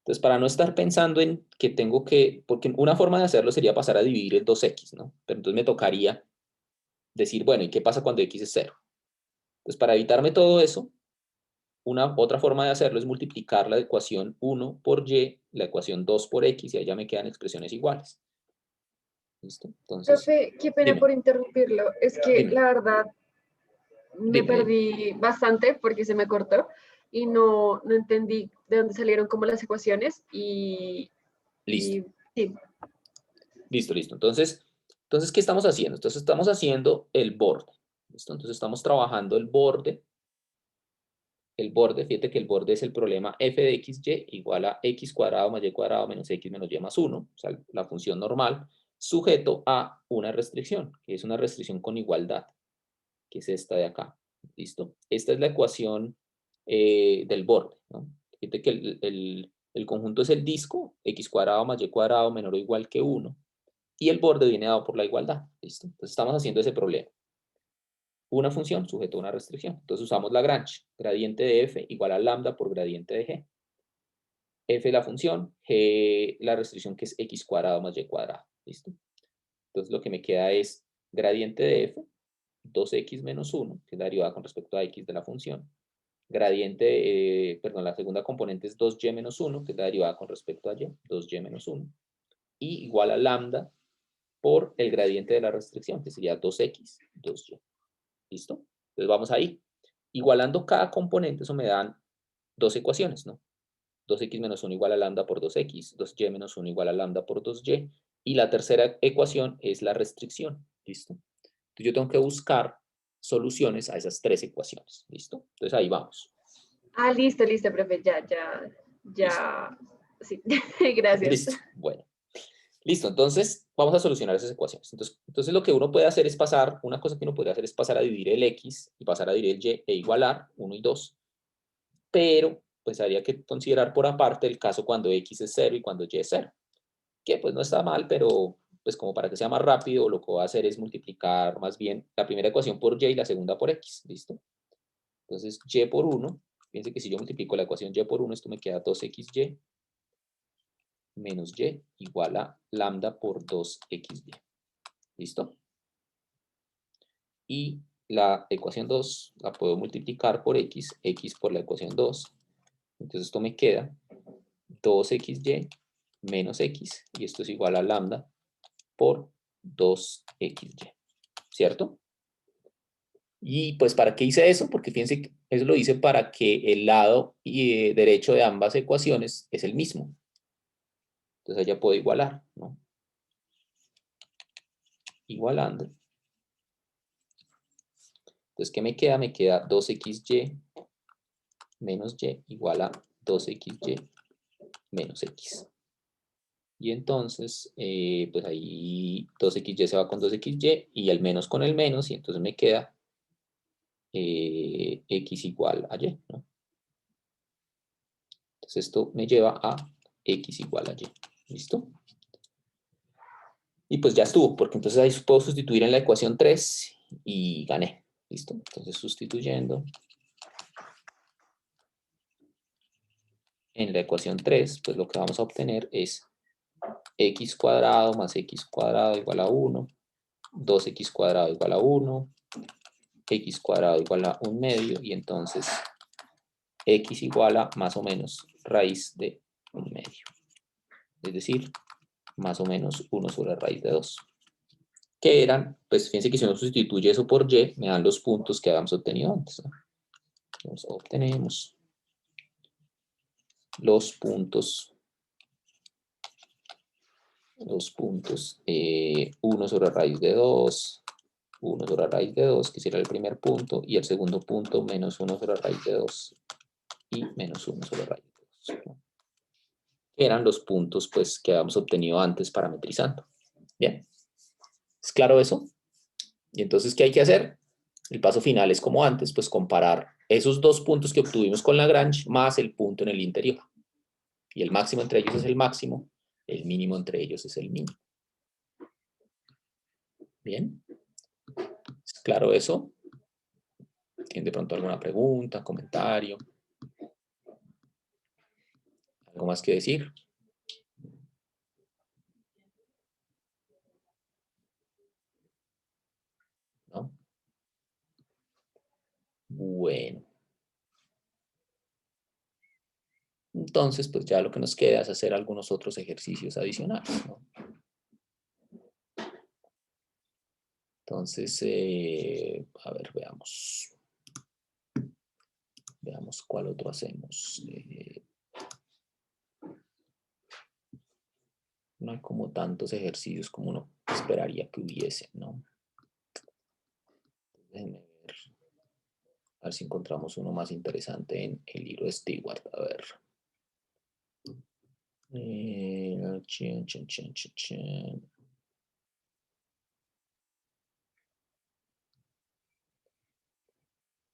entonces para no estar pensando en que tengo que, porque una forma de hacerlo sería pasar a dividir el 2x, ¿no? Pero entonces me tocaría decir, bueno, ¿y qué pasa cuando x es 0? Entonces, para evitarme todo eso, otra forma de hacerlo es multiplicar la ecuación 1 por y, la ecuación 2 por x, y ahí ya me quedan expresiones iguales. ¿Listo? Entonces, Profe, qué pena dime. por interrumpirlo. Es que Dime. la verdad me Dime. perdí bastante porque se me cortó y no entendí de dónde salieron como las ecuaciones Listo. y sí. Listo. Entonces, ¿qué estamos haciendo? Entonces, estamos haciendo el borde. ¿Listo? Entonces, estamos trabajando el borde. El borde, fíjate que el borde es el problema f de xy igual a x cuadrado más y cuadrado menos x menos y más 1, o sea, la función normal, sujeto a una restricción, que es una restricción con igualdad, que es esta de acá. ¿Listo? Esta es la ecuación del borde, ¿no? Fíjate que el conjunto es el disco, x cuadrado más y cuadrado menor o igual que 1, y el borde viene dado por la igualdad. ¿Listo? Entonces estamos haciendo ese problema. Una función sujeto a una restricción. Entonces usamos Lagrange. Gradiente de f igual a lambda por gradiente de g. F la función, g la restricción, que es x cuadrado más y cuadrado. ¿Listo? Entonces lo que me queda es gradiente de f, 2x menos 1, que es la derivada con respecto a x de la función. Gradiente, la segunda componente es 2y menos 1, que es la derivada con respecto a y, 2y menos 1. Y igual a lambda por el gradiente de la restricción, que sería 2x, 2y. ¿Listo? Entonces vamos ahí. Igualando cada componente, eso me dan dos ecuaciones, ¿no? 2x menos 1 igual a lambda por 2x, 2y menos 1 igual a lambda por 2y, y la tercera ecuación es la restricción. ¿Listo? Entonces yo tengo que buscar soluciones a esas tres ecuaciones. ¿Listo? Entonces ahí vamos. Ah, listo, profe, sí, gracias. Listo. Bueno. Listo, entonces vamos a solucionar esas ecuaciones. Entonces lo que uno puede hacer es pasar, una cosa que uno podría hacer es pasar a dividir el x y pasar a dividir el y e igualar 1 y 2. Pero pues habría que considerar por aparte el caso cuando x es 0 y cuando y es 0. Que pues no está mal, pero pues como para que sea más rápido, lo que voy a hacer es multiplicar más bien la primera ecuación por y la segunda por x. ¿Listo? Entonces y por 1, fíjense que si yo multiplico la ecuación y por 1, esto me queda 2xy menos y igual a lambda por 2xy. ¿Listo? Y la ecuación 2 la puedo multiplicar por x por la ecuación 2. Entonces esto me queda 2xy menos x, y esto es igual a lambda por 2xy. ¿Cierto? Y pues ¿para qué hice eso? Porque fíjense que eso lo hice para que el lado derecho de ambas ecuaciones es el mismo. Entonces allá puedo igualar, ¿no? Igualando. Entonces, ¿qué me queda? Me queda 2xy menos y igual a 2xy menos x. Y entonces, pues ahí 2xy se va con 2xy y el menos con el menos, y entonces me queda x igual a y, ¿no? Entonces esto me lleva a x igual a y. ¿Listo? Y pues ya estuvo, porque entonces ahí puedo sustituir en la ecuación 3 y gané. ¿Listo? Entonces sustituyendo en la ecuación 3, pues lo que vamos a obtener es x cuadrado más x cuadrado igual a 1, 2x cuadrado igual a 1, x cuadrado igual a 1/2 y entonces x igual a más o menos raíz de 1/2. Es decir, más o menos 1 sobre raíz de 2. Que eran, pues fíjense que si uno sustituye eso por y, me dan los puntos que habíamos obtenido antes, ¿no? Entonces obtenemos los puntos 1 sobre raíz de 2, 1 sobre raíz de 2, que será el primer punto, y el segundo punto menos 1 sobre raíz de 2 y menos 1 sobre raíz de 2, ¿no? Que eran los puntos pues, que habíamos obtenido antes parametrizando. Bien, ¿es claro eso? Y entonces, ¿qué hay que hacer? El paso final es como antes, pues comparar esos dos puntos que obtuvimos con Lagrange más el punto en el interior. Y el máximo entre ellos es el máximo, el mínimo entre ellos es el mínimo. Bien, ¿es claro eso? ¿Tienen de pronto alguna pregunta, comentario? ¿Algo más que decir? ¿No? Bueno. Entonces, pues ya lo que nos queda es hacer algunos otros ejercicios adicionales, ¿no? Entonces, a ver, veamos. Veamos cuál otro hacemos. No hay como tantos ejercicios como uno esperaría que hubiese, ¿no? Déjenme ver. A ver si encontramos uno más interesante en el libro de Stewart. A ver.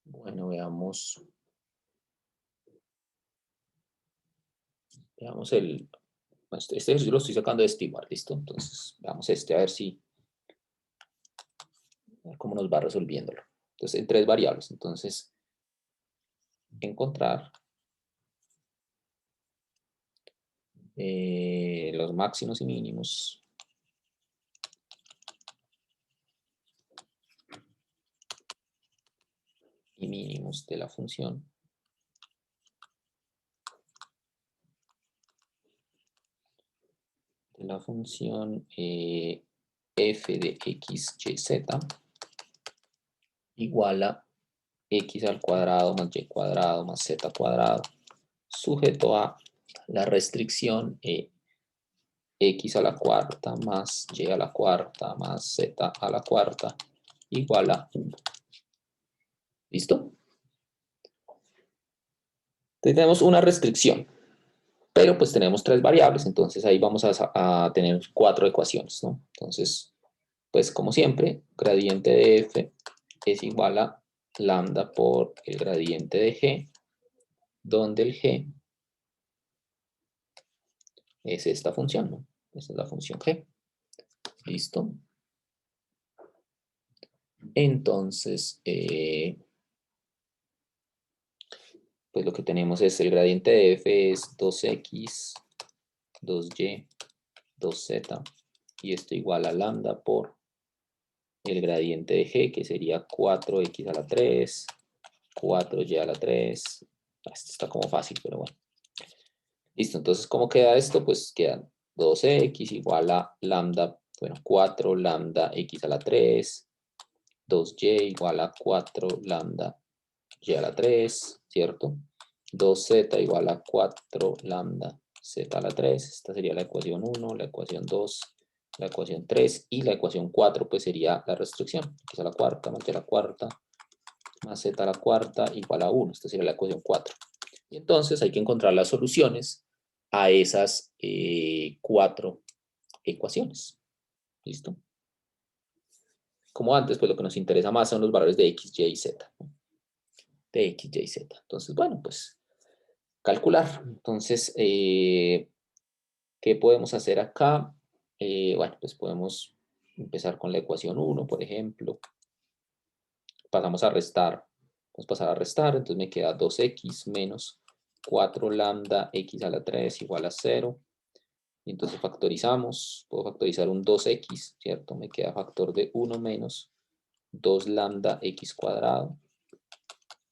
Bueno, veamos. Veamos el... Este ejercicio lo estoy sacando de Stewart, ¿listo? Entonces, veamos este, a ver si... A ver cómo nos va resolviéndolo. Entonces, en 3 variables. Entonces, encontrar los máximos y mínimos de la función f de x, y, z igual a x al cuadrado más y cuadrado más z cuadrado sujeto a la restricción x a la cuarta más y a la cuarta más z a la cuarta igual a 1. ¿Listo? Entonces tenemos una restricción, pero pues tenemos 3 variables, entonces ahí vamos a tener 4 ecuaciones, ¿no? Entonces, pues como siempre, gradiente de f es igual a lambda por el gradiente de g, donde el g es esta función, ¿no? Esta es la función g. ¿Listo? Entonces, pues lo que tenemos es el gradiente de f es 2x, 2y, 2z, y esto igual a lambda por el gradiente de g, que sería 4x a la 3, 4y a la 3. Esto está como fácil, pero bueno. Listo, entonces, ¿cómo queda esto? Pues queda 2x igual a lambda, bueno, 4 lambda x a la 3, 2y igual a 4 lambda y a la 3, ¿cierto? 2z igual a 4 lambda z a la 3. Esta sería la ecuación 1, la ecuación 2, la ecuación 3 y la ecuación 4 pues sería la restricción. X a la cuarta más y a la cuarta más z a la cuarta igual a 1. Esta sería la ecuación 4. Y entonces hay que encontrar las soluciones a esas 4 ecuaciones. ¿Listo? Como antes, pues lo que nos interesa más son los valores de x, y y z, ¿no? De x, y, z. Entonces, bueno, pues calcular. Entonces, ¿qué podemos hacer acá? Bueno, pues podemos empezar con la ecuación 1, por ejemplo. Pasamos a restar. Vamos a pasar a restar, entonces me queda 2x menos 4 lambda x a la 3 igual a 0. Y entonces factorizamos. Puedo factorizar un 2x, ¿cierto? Me queda factor de 1 menos 2 lambda x cuadrado.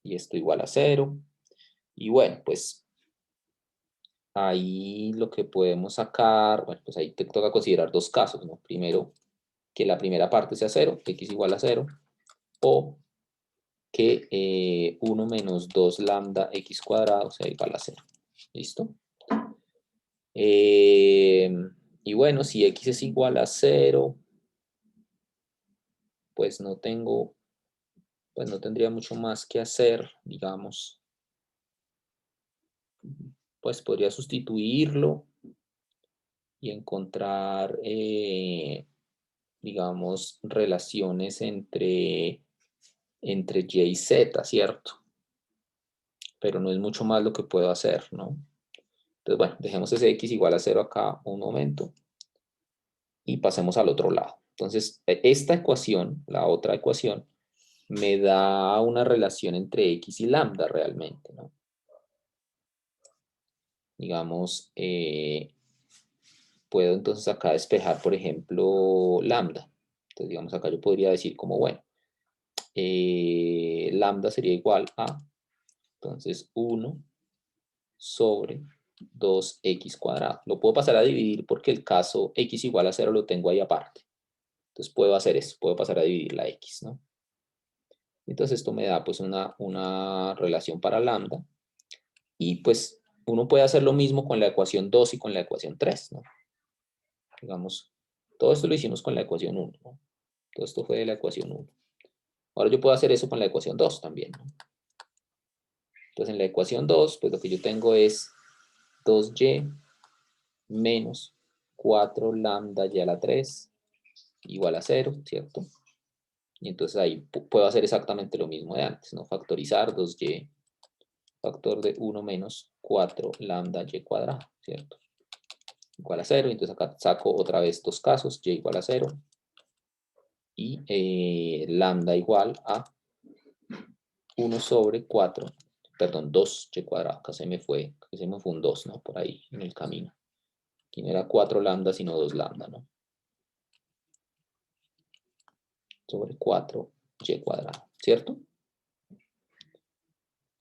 Y esto igual a 0. Y bueno, pues ahí lo que podemos sacar, bueno, pues ahí te toca considerar dos casos, ¿no? Primero, que la primera parte sea 0, x igual a 0, o que 1 menos 2 lambda x cuadrado sea igual a 0. ¿Listo? Y bueno, si x es igual a 0, pues no tendría mucho más que hacer, digamos. Pues podría sustituirlo y encontrar, digamos, relaciones entre y y z, ¿cierto? Pero no es mucho más lo que puedo hacer, ¿no? Entonces, bueno, dejemos ese x igual a 0 acá un momento y pasemos al otro lado. Entonces, esta ecuación, la otra ecuación, me da una relación entre x y lambda realmente, ¿no? Digamos, puedo entonces acá despejar, por ejemplo, lambda. Entonces, digamos, acá yo podría decir como, bueno, lambda sería igual a, entonces, 1 sobre 2x cuadrado. Lo puedo pasar a dividir porque el caso x igual a 0 lo tengo ahí aparte. Entonces puedo hacer eso, puedo pasar a dividir la x, ¿no? Entonces esto me da pues una relación para lambda. Y pues uno puede hacer lo mismo con la ecuación 2 y con la ecuación 3, ¿no? Digamos, todo esto lo hicimos con la ecuación 1, ¿no? Todo esto fue de la ecuación 1. Ahora yo puedo hacer eso con la ecuación 2 también, ¿no? Entonces en la ecuación 2, pues lo que yo tengo es 2y menos 4 lambda y a la 3 igual a 0, ¿cierto? Y entonces ahí puedo hacer exactamente lo mismo de antes, ¿no? Factorizar 2y, factor de 1 menos 4 lambda y cuadrado, ¿cierto? Igual a 0, y entonces acá saco otra vez dos casos, y igual a 0, y lambda igual a 1 sobre 4, perdón, 2y cuadrado, acá se me fue un 2, ¿no? Por ahí en el camino. Aquí no era 4 lambda, sino 2 lambda, ¿no? Sobre 4y cuadrado, ¿cierto?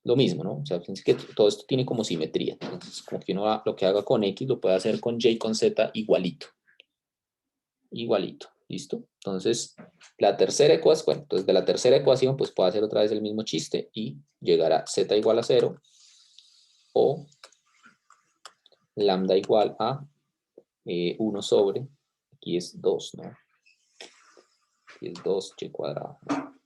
Lo mismo, ¿no? O sea, fíjense que todo esto tiene como simetría. Entonces, como que uno lo que haga con x lo puede hacer con y y con z igualito. Igualito, ¿listo? Entonces, la tercera ecuación, bueno, entonces de la tercera ecuación, pues puedo hacer otra vez el mismo chiste y llegar a z igual a 0 o lambda igual a 1 sobre, aquí es 2, ¿no? Aquí es 2y cuadrado, ¿no?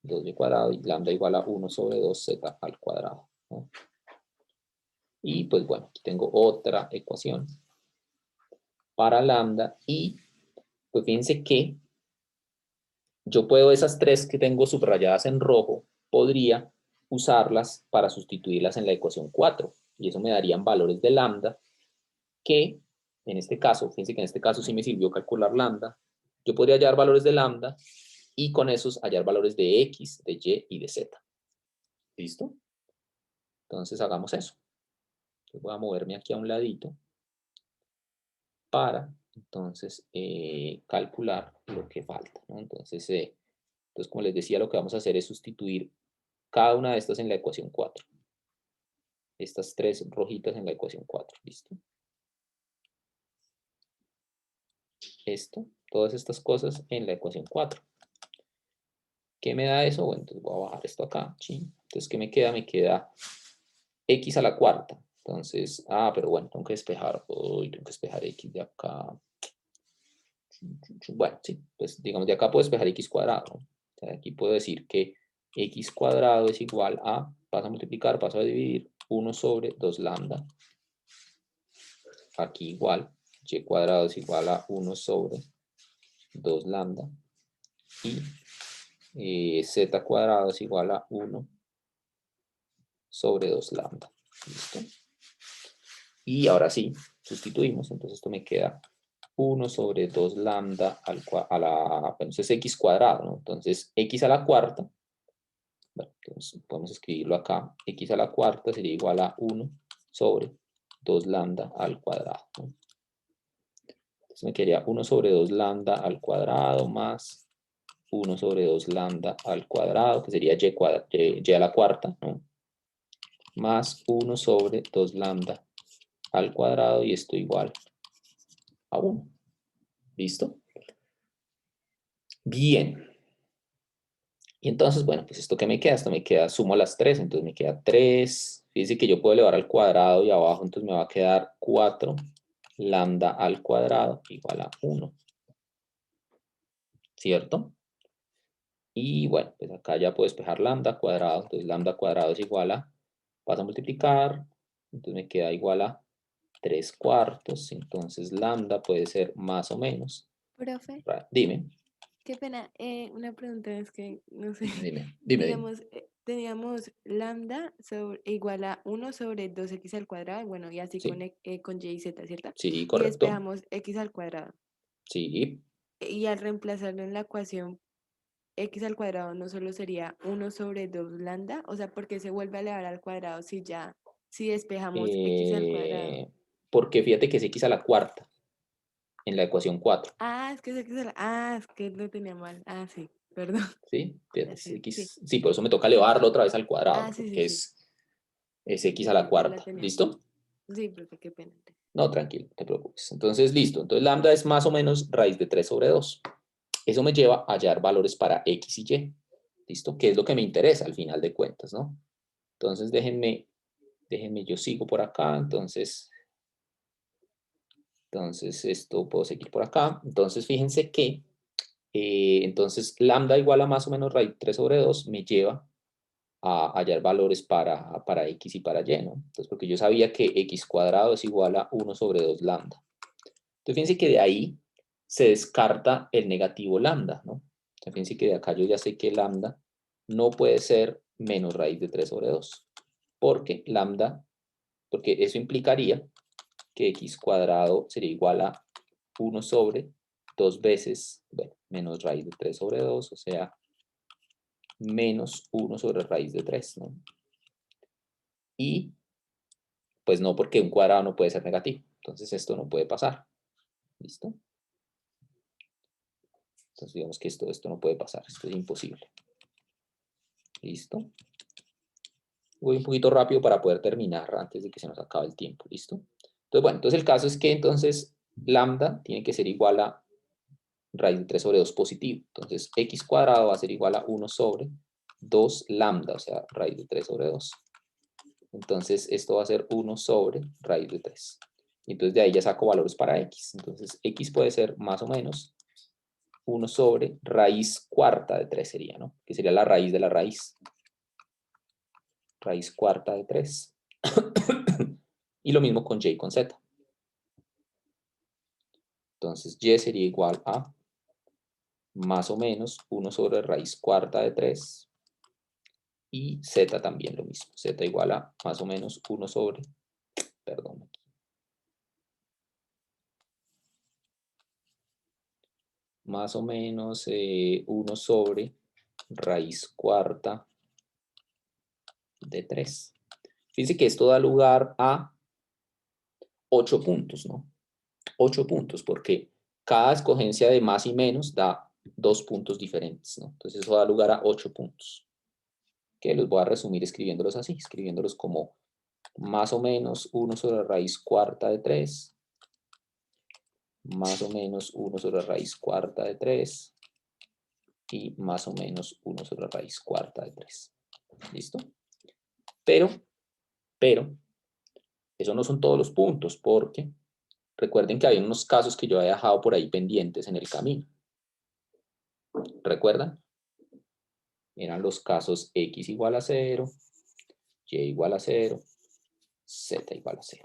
2y cuadrado y lambda igual a 1 sobre 2z al cuadrado, ¿no? Y pues bueno, aquí tengo otra ecuación para lambda y pues fíjense que yo puedo esas tres que tengo subrayadas en rojo, podría usarlas para sustituirlas en la ecuación 4 y eso me darían valores de lambda que en este caso, fíjense que en este caso sí me sirvió calcular lambda, yo podría hallar valores de lambda y con esos hallar valores de x, de y y de z. ¿Listo? Entonces hagamos eso. Entonces voy a moverme aquí a un ladito para entonces calcular lo que falta, ¿no? Entonces, como les decía, lo que vamos a hacer es sustituir cada una de estas en la ecuación 4. Estas tres rojitas en la ecuación 4, ¿listo? Esto, todas estas cosas en la ecuación 4. ¿Qué me da eso? Bueno, entonces voy a bajar esto acá. ¿Sí? Entonces, ¿qué me queda? Me queda x a la cuarta. Entonces, pero bueno, tengo que despejar. Uy, tengo que despejar x de acá. Bueno, sí, pues digamos de acá puedo despejar x cuadrado, ¿no? O sea, aquí puedo decir que x cuadrado es igual a, paso a multiplicar, paso a dividir, 1 sobre 2 lambda. Aquí igual, y cuadrado es igual a 1 sobre 2 lambda. Y z cuadrado es igual a 1 sobre 2 lambda. ¿Listo? Y ahora sí, sustituimos, entonces esto me queda 1 sobre 2 lambda entonces x cuadrado, ¿no? Entonces x a la cuarta, bueno, entonces podemos escribirlo acá, x a la cuarta sería igual a 1 sobre 2 lambda al cuadrado, ¿no? Entonces me quedaría 1 sobre 2 lambda al cuadrado más 1 sobre 2 lambda al cuadrado, que sería y a la cuarta, ¿no? Más 1 sobre 2 lambda al cuadrado, y esto igual a 1. ¿Listo? Bien. Y entonces, bueno, pues esto que me queda, esto me queda, sumo las 3, entonces me queda 3. Fíjense que yo puedo elevar al cuadrado y abajo, entonces me va a quedar 4 lambda al cuadrado igual a 1. ¿Cierto? Y bueno, pues acá ya puedo despejar lambda cuadrado, entonces lambda cuadrado es igual a, paso a multiplicar, entonces me queda igual a 3 cuartos, entonces lambda puede ser más o menos. Profe, Dime, qué pena. Una pregunta es que, no sé, dime. digamos, teníamos lambda igual a 1 sobre 2x al cuadrado, bueno, y así Sí. con y y z, ¿cierto? Sí, Y correcto. despejamos x al cuadrado. Sí, Y al reemplazarlo en la ecuación, x al cuadrado no solo sería 1 sobre 2 lambda, o sea, porque se vuelve a elevar al cuadrado si despejamos x al cuadrado. porque fíjate que es x a la cuarta en la ecuación 4. Es que es que lo tenía mal. Sí, perdón. ¿Sí? Fíjate, es Sí, x, sí, por eso me toca elevarlo otra vez al cuadrado, sí, porque sí. es x a Sí, la ya la cuarta. tenía. ¿Listo? Sí, profe, qué pena. No, tranquilo, no te preocupes. Entonces, listo. Entonces, lambda es más o menos raíz de 3 sobre 2. Eso me lleva a hallar valores para x y y. ¿Listo? Que es lo que me interesa al final de cuentas, ¿no? Entonces, déjenme, yo sigo por acá. Entonces, esto puedo seguir por acá. Entonces, fíjense que, entonces, lambda igual a más o menos raíz de 3 sobre 2 me lleva a hallar valores para x y para y, ¿no? Entonces, porque yo sabía que x cuadrado es igual a 1 sobre 2 lambda. Entonces, fíjense que de ahí se descarta el negativo lambda, ¿no? Entonces, fíjense que de acá yo ya sé que lambda no puede ser menos raíz de 3 sobre 2, porque eso implicaría que x cuadrado sería igual a 1 sobre 2 veces, bueno, menos raíz de 3 sobre 2, o sea, menos 1 sobre raíz de 3, ¿no? Y pues no, porque un cuadrado no puede ser negativo. Entonces esto no puede pasar. ¿Listo? Entonces digamos que esto no puede pasar. Esto es imposible. ¿Listo? Voy un poquito rápido para poder terminar antes de que se nos acabe el tiempo. ¿Listo? Entonces, bueno, entonces el caso es que entonces lambda tiene que ser igual a raíz de 3 sobre 2 positivo. Entonces x cuadrado va a ser igual a 1 sobre 2 lambda, o sea, raíz de 3 sobre 2. Entonces esto va a ser 1 sobre raíz de 3. Y entonces de ahí ya saco valores para x. Entonces x puede ser más o menos 1 sobre raíz cuarta de 3 sería, ¿no? Que sería la raíz de la raíz. Raíz cuarta de 3. Y lo mismo con y con z. Entonces y sería igual a más o menos 1 sobre raíz cuarta de 3. Y z también lo mismo. Z igual a más o menos 1 sobre, perdón, más o menos 1 sobre raíz cuarta de 3. Fíjense que esto da lugar a 8 puntos, ¿no? 8 puntos, porque cada escogencia de más y menos da 2 puntos diferentes, ¿no? Entonces eso da lugar a 8 puntos, que los voy a resumir escribiéndolos así, escribiéndolos como más o menos 1 sobre raíz cuarta de 3, más o menos 1 sobre raíz cuarta de 3, y más o menos 1 sobre raíz cuarta de 3. ¿Listo? Pero, eso no son todos los puntos, porque recuerden que hay unos casos que yo había dejado por ahí pendientes en el camino. ¿Recuerdan? Eran los casos x igual a 0, y igual a 0, z igual a 0.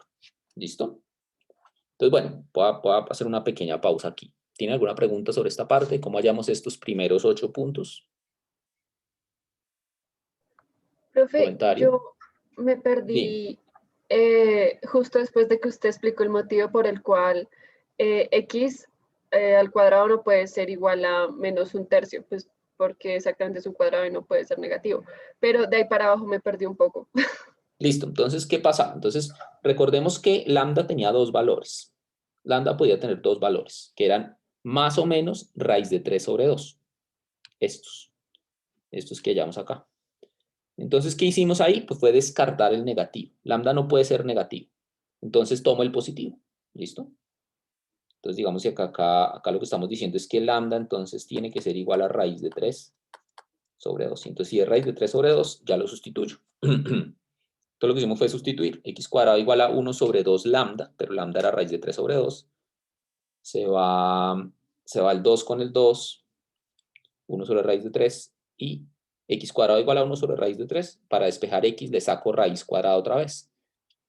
¿Listo? Entonces, bueno, voy a hacer una pequeña pausa aquí. ¿Tiene alguna pregunta sobre esta parte? ¿Cómo hallamos estos primeros 8 puntos? Profe, ¿Comentario? yo me Dime. perdí justo después de que usted explicó el motivo por el cual x al cuadrado no puede ser igual a menos un tercio, pues porque exactamente es un cuadrado y no puede ser negativo. Pero de ahí para abajo me perdí un poco. Listo, entonces, ¿qué pasa? Entonces, recordemos que lambda tenía 2 valores. Lambda podía tener 2 valores, que eran más o menos raíz de 3 sobre 2. estos que hallamos acá. Entonces, ¿qué hicimos ahí? Pues fue descartar el negativo. Lambda no puede ser negativo. Entonces tomo el positivo. ¿Listo? Entonces digamos que acá lo que estamos diciendo es que lambda entonces tiene que ser igual a raíz de 3 sobre 2. Entonces si es raíz de 3 sobre 2, ya lo sustituyo. Entonces lo que hicimos fue sustituir x cuadrado igual a 1 sobre 2 lambda, pero lambda era raíz de 3 sobre 2. Se va el 2 con el 2, 1 sobre raíz de 3, y x cuadrado igual a 1 sobre raíz de 3. Para despejar x le saco raíz cuadrada otra vez.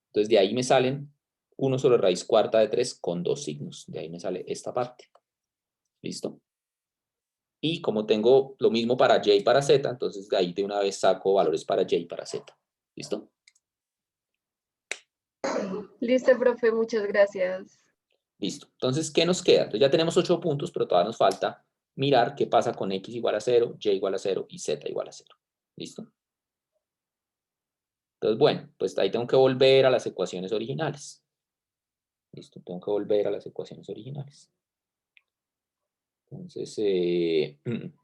Entonces de ahí me salen 1 sobre raíz cuarta de 3 con 2 signos. De ahí me sale esta parte. ¿Listo? Y como tengo lo mismo para y y para z, entonces de ahí de una vez saco valores para y y para z. ¿Listo? Listo, profe, muchas gracias. Listo. Entonces, ¿qué nos queda? Entonces ya tenemos 8 puntos, pero todavía nos falta mirar qué pasa con x igual a 0, y igual a 0 y z igual a 0. ¿Listo? Entonces, bueno, pues ahí tengo que volver a las ecuaciones originales. ¿Listo? Tengo que volver a las ecuaciones originales. Entonces,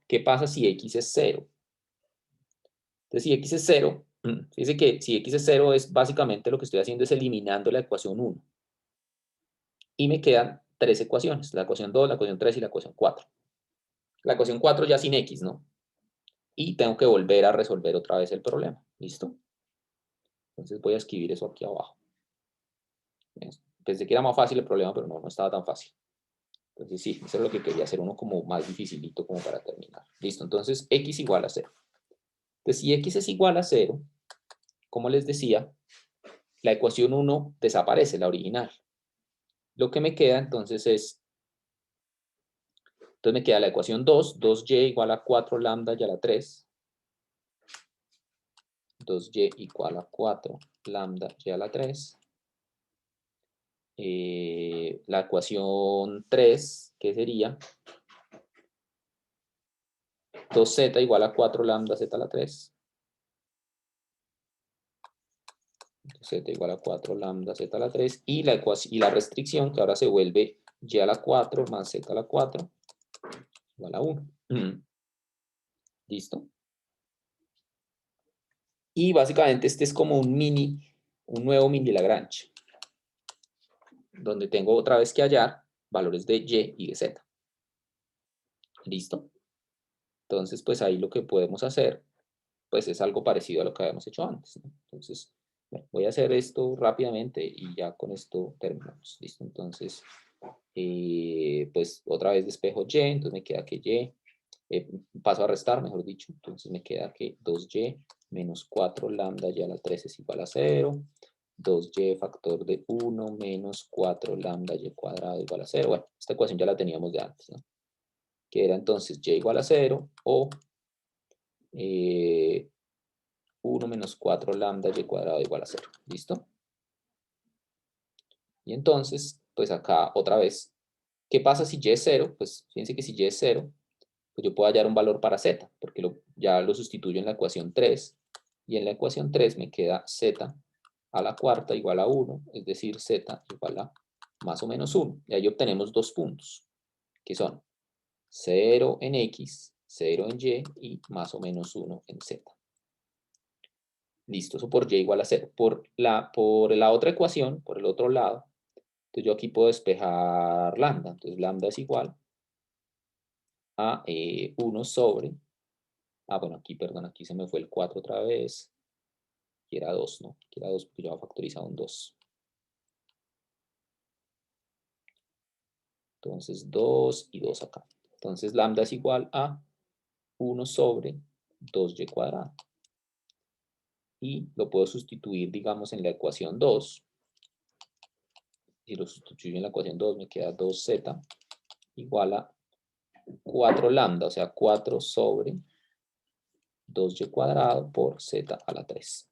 ¿qué pasa si x es 0? Entonces, si x es 0, fíjense que si x es 0 es básicamente lo que estoy haciendo es eliminando la ecuación 1. Y me quedan 3 ecuaciones, la ecuación 2, la ecuación 3 y la ecuación 4. La ecuación 4 ya sin x, ¿no? Y tengo que volver a resolver otra vez el problema. ¿Listo? Entonces voy a escribir eso aquí abajo. Pensé que era más fácil el problema, pero no estaba tan fácil. Entonces sí, eso es lo que quería hacer, uno como más dificilito como para terminar. Listo, entonces x igual a 0. Entonces si x es igual a 0, como les decía, la ecuación 1 desaparece, la original. Lo que me queda entonces me queda la ecuación 2, 2y igual a 4 lambda y a la 3. 2y igual a 4 lambda y a la 3. La ecuación 3, que sería 2z igual a 4 lambda z a la 3. 2z igual a 4 lambda z a la 3. Y la restricción, que ahora se vuelve y a la 4 más z a la 4 igual a 1. ¿Listo? Y básicamente este es como un nuevo mini Lagrange, donde tengo otra vez que hallar valores de y y de z. ¿Listo? Entonces, pues ahí lo que podemos hacer, pues es algo parecido a lo que habíamos hecho antes, ¿no? Entonces, bueno, voy a hacer esto rápidamente y ya con esto terminamos. ¿Listo? Entonces, pues otra vez despejo y, entonces me queda que paso a restar, mejor dicho, entonces me queda que 2y menos 4 lambda y a la 3 es igual a 0, 2y factor de 1 menos 4 lambda y cuadrado igual a 0. Bueno, esta ecuación ya la teníamos de antes, ¿no? Que era entonces y igual a 0 o 1 menos 4 lambda y cuadrado igual a 0. ¿Listo? Y entonces, pues acá otra vez, ¿qué pasa si y es 0? Pues fíjense que si y es 0, pues yo puedo hallar un valor para z, porque ya lo sustituyo en la ecuación 3, y en la ecuación 3 me queda z a la cuarta igual a 1, es decir, z igual a más o menos 1. Y ahí obtenemos 2 puntos, que son 0 en x, 0 en y más o menos 1 en z. Listo, eso por y igual a 0. Por la otra ecuación, por el otro lado, entonces yo aquí puedo despejar lambda. Entonces lambda es igual a 1 sobre... bueno, aquí, perdón, aquí se me fue el 4 otra vez. Aquí era 2, ¿no? Aquí era 2 porque yo había factorizado un 2. Entonces 2 y 2 acá. Entonces lambda es igual a 1 sobre 2y cuadrado. Y lo puedo sustituir, digamos, en la ecuación 2. Si lo sustituyo en la ecuación 2 me queda 2z igual a 4 lambda, o sea, 4 sobre 2y cuadrado por z a la 3.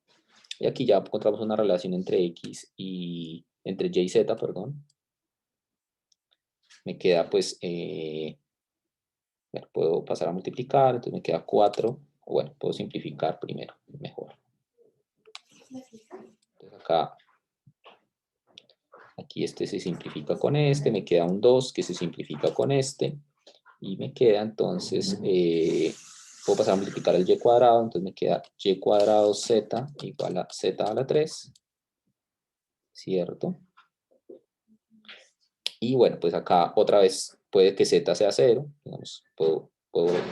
Y aquí ya encontramos una relación entre entre y y z, perdón. Me queda pues, puedo pasar a multiplicar, entonces me queda 4. Bueno, puedo simplificar primero, mejor. Entonces aquí este se simplifica con este, me queda un 2 que se simplifica con este. Y me queda entonces, puedo pasar a multiplicar el y cuadrado, entonces me queda y cuadrado z igual a z a la 3, ¿cierto? Y bueno, pues acá otra vez puede que z sea 0, digamos, puedo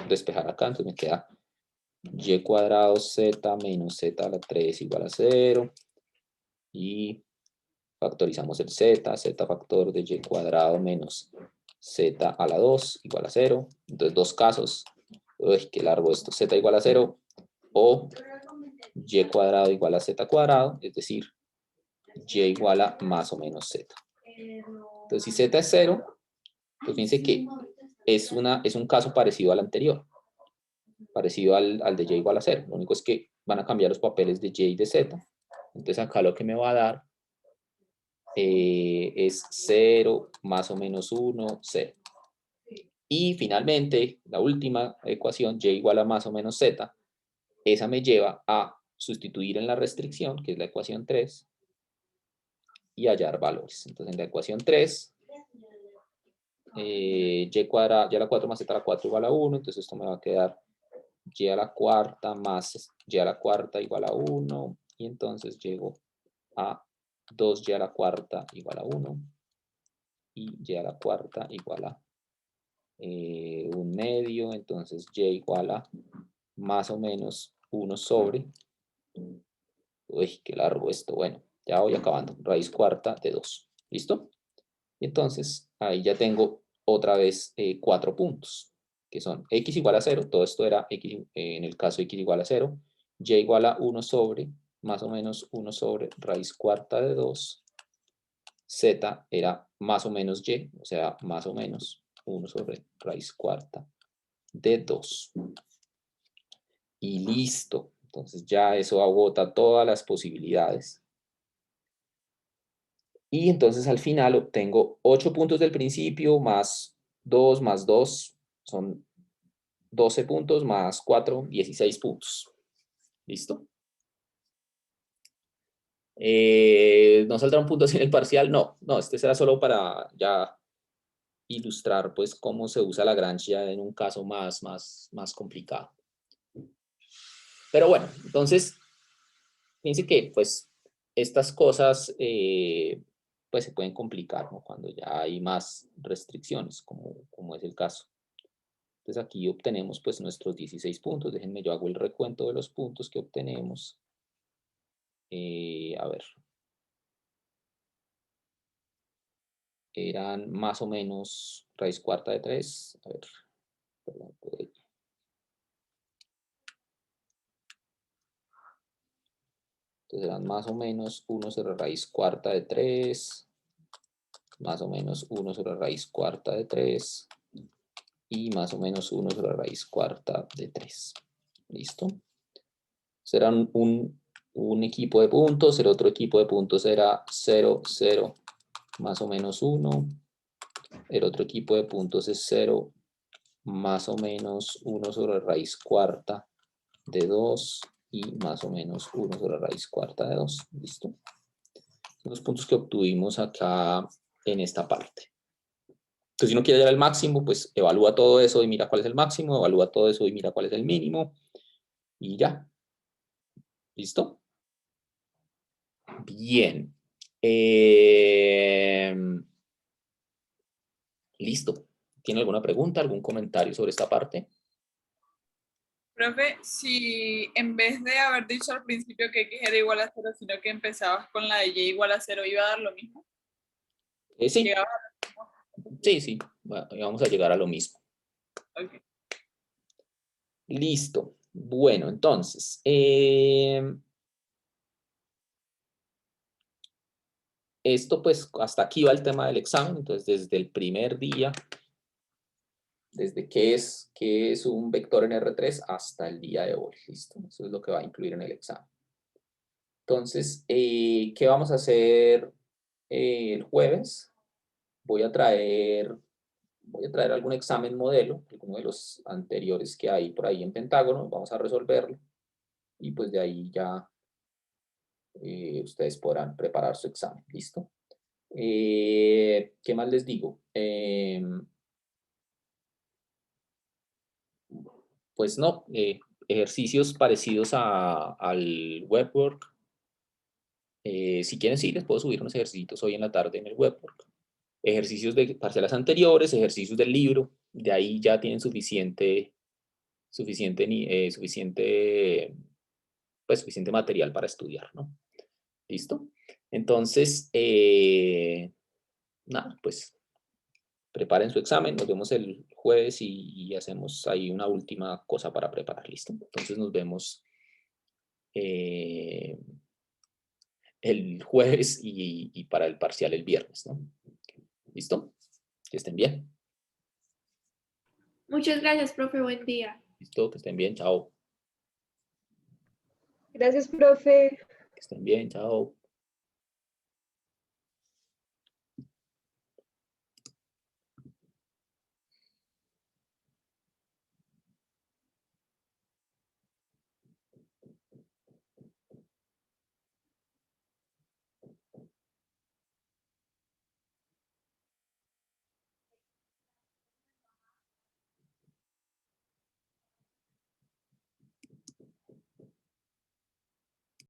despejar acá, entonces me queda y cuadrado z menos z a la 3 igual a 0, y factorizamos el z factor de y cuadrado menos z a la 2 igual a 0, entonces dos casos, uy, qué largo esto, z igual a 0, o y cuadrado igual a z cuadrado, es decir, y igual a más o menos z. Entonces si z es 0, pues fíjense que es un caso parecido al anterior, parecido al de y igual a 0, lo único es que van a cambiar los papeles de y y de z, entonces acá lo que me va a dar es 0, más o menos 1, 0. Y finalmente, la última ecuación, y igual a más o menos z, esa me lleva a sustituir en la restricción, que es la ecuación 3, y hallar valores. Entonces en la ecuación 3, y cuadrado, y a la 4 más z a la 4 igual a 1, entonces esto me va a quedar y a la cuarta más y a la cuarta igual a 1, y entonces llego a 2y a la cuarta igual a 1, y y a la cuarta igual a 1/2, entonces y igual a más o menos 1 sobre, uy, qué largo esto, bueno, ya voy acabando, raíz cuarta de 2, ¿listo? Y entonces ahí ya tengo otra vez 4 puntos, que son x igual a 0, todo esto era x, en el caso x igual a 0, y igual a 1 sobre, más o menos 1 sobre raíz cuarta de 2, z era más o menos y, o sea, más o menos 1 sobre raíz cuarta de 2. Y listo. Entonces ya eso agota todas las posibilidades. Y entonces al final obtengo 8 puntos del principio más 2 son 12 puntos más 4, 16 puntos. ¿Listo? ¿No saldrá un punto así en el parcial? No, este será solo para ya ilustrar pues cómo se usa Lagrange ya en un caso más complicado. Pero bueno, entonces, fíjense que pues estas cosas pues se pueden complicar, ¿no? Cuando ya hay más restricciones, como es el caso. Entonces aquí obtenemos pues nuestros 16 puntos. Déjenme, yo hago el recuento de los puntos que obtenemos. A ver. Eran más o menos raíz cuarta de 3. A ver, perdón, entonces eran más o menos 1 sobre raíz cuarta de 3, más o menos 1 sobre raíz cuarta de 3, y más o menos 1 sobre raíz cuarta de 3. ¿Listo? Serán un equipo de puntos, el otro equipo de puntos era 0, 0, más o menos 1. El otro equipo de puntos es 0, más o menos 1 sobre raíz cuarta de 2, y más o menos 1 sobre raíz cuarta de 2. ¿Listo? Son los puntos que obtuvimos acá en esta parte. Entonces, si uno quiere llegar al máximo, pues evalúa todo eso y mira cuál es el máximo, evalúa todo eso y mira cuál es el mínimo, y ya. ¿Listo? Bien. Listo. ¿Tiene alguna pregunta, algún comentario sobre esta parte? Profe, si en vez de haber dicho al principio que x era igual a 0, sino que empezabas con la de y igual a 0, ¿iba a dar lo mismo? Sí. ¿Llegaba? Sí. Vamos a llegar a lo mismo. Okay. Listo. Bueno, entonces, esto pues hasta aquí va el tema del examen. Entonces, desde el primer día, desde qué es un vector en R3 hasta el día de hoy. Listo. Eso es lo que va a incluir en el examen. Entonces, ¿qué vamos a hacer el jueves? Voy a traer algún examen modelo, alguno de los anteriores que hay por ahí en Pentágono. Vamos a resolverlo. Y pues de ahí ya ustedes podrán preparar su examen. ¿Listo? ¿Qué más les digo? pues no, ejercicios parecidos al webwork. Si quieren, sí, les puedo subir unos ejercicios hoy en la tarde en el webwork. Ejercicios de parciales anteriores, ejercicios del libro, de ahí ya tienen suficiente material para estudiar, ¿no? ¿Listo? Entonces, nada, pues preparen su examen, nos vemos el jueves y hacemos ahí una última cosa para preparar, ¿listo? Entonces nos vemos el jueves y para el parcial el viernes, ¿no? ¿Listo? Que estén bien. Muchas gracias, profe. Buen día. ¿Listo? Que estén bien, chao. Gracias, profe. Que estén bien, chao.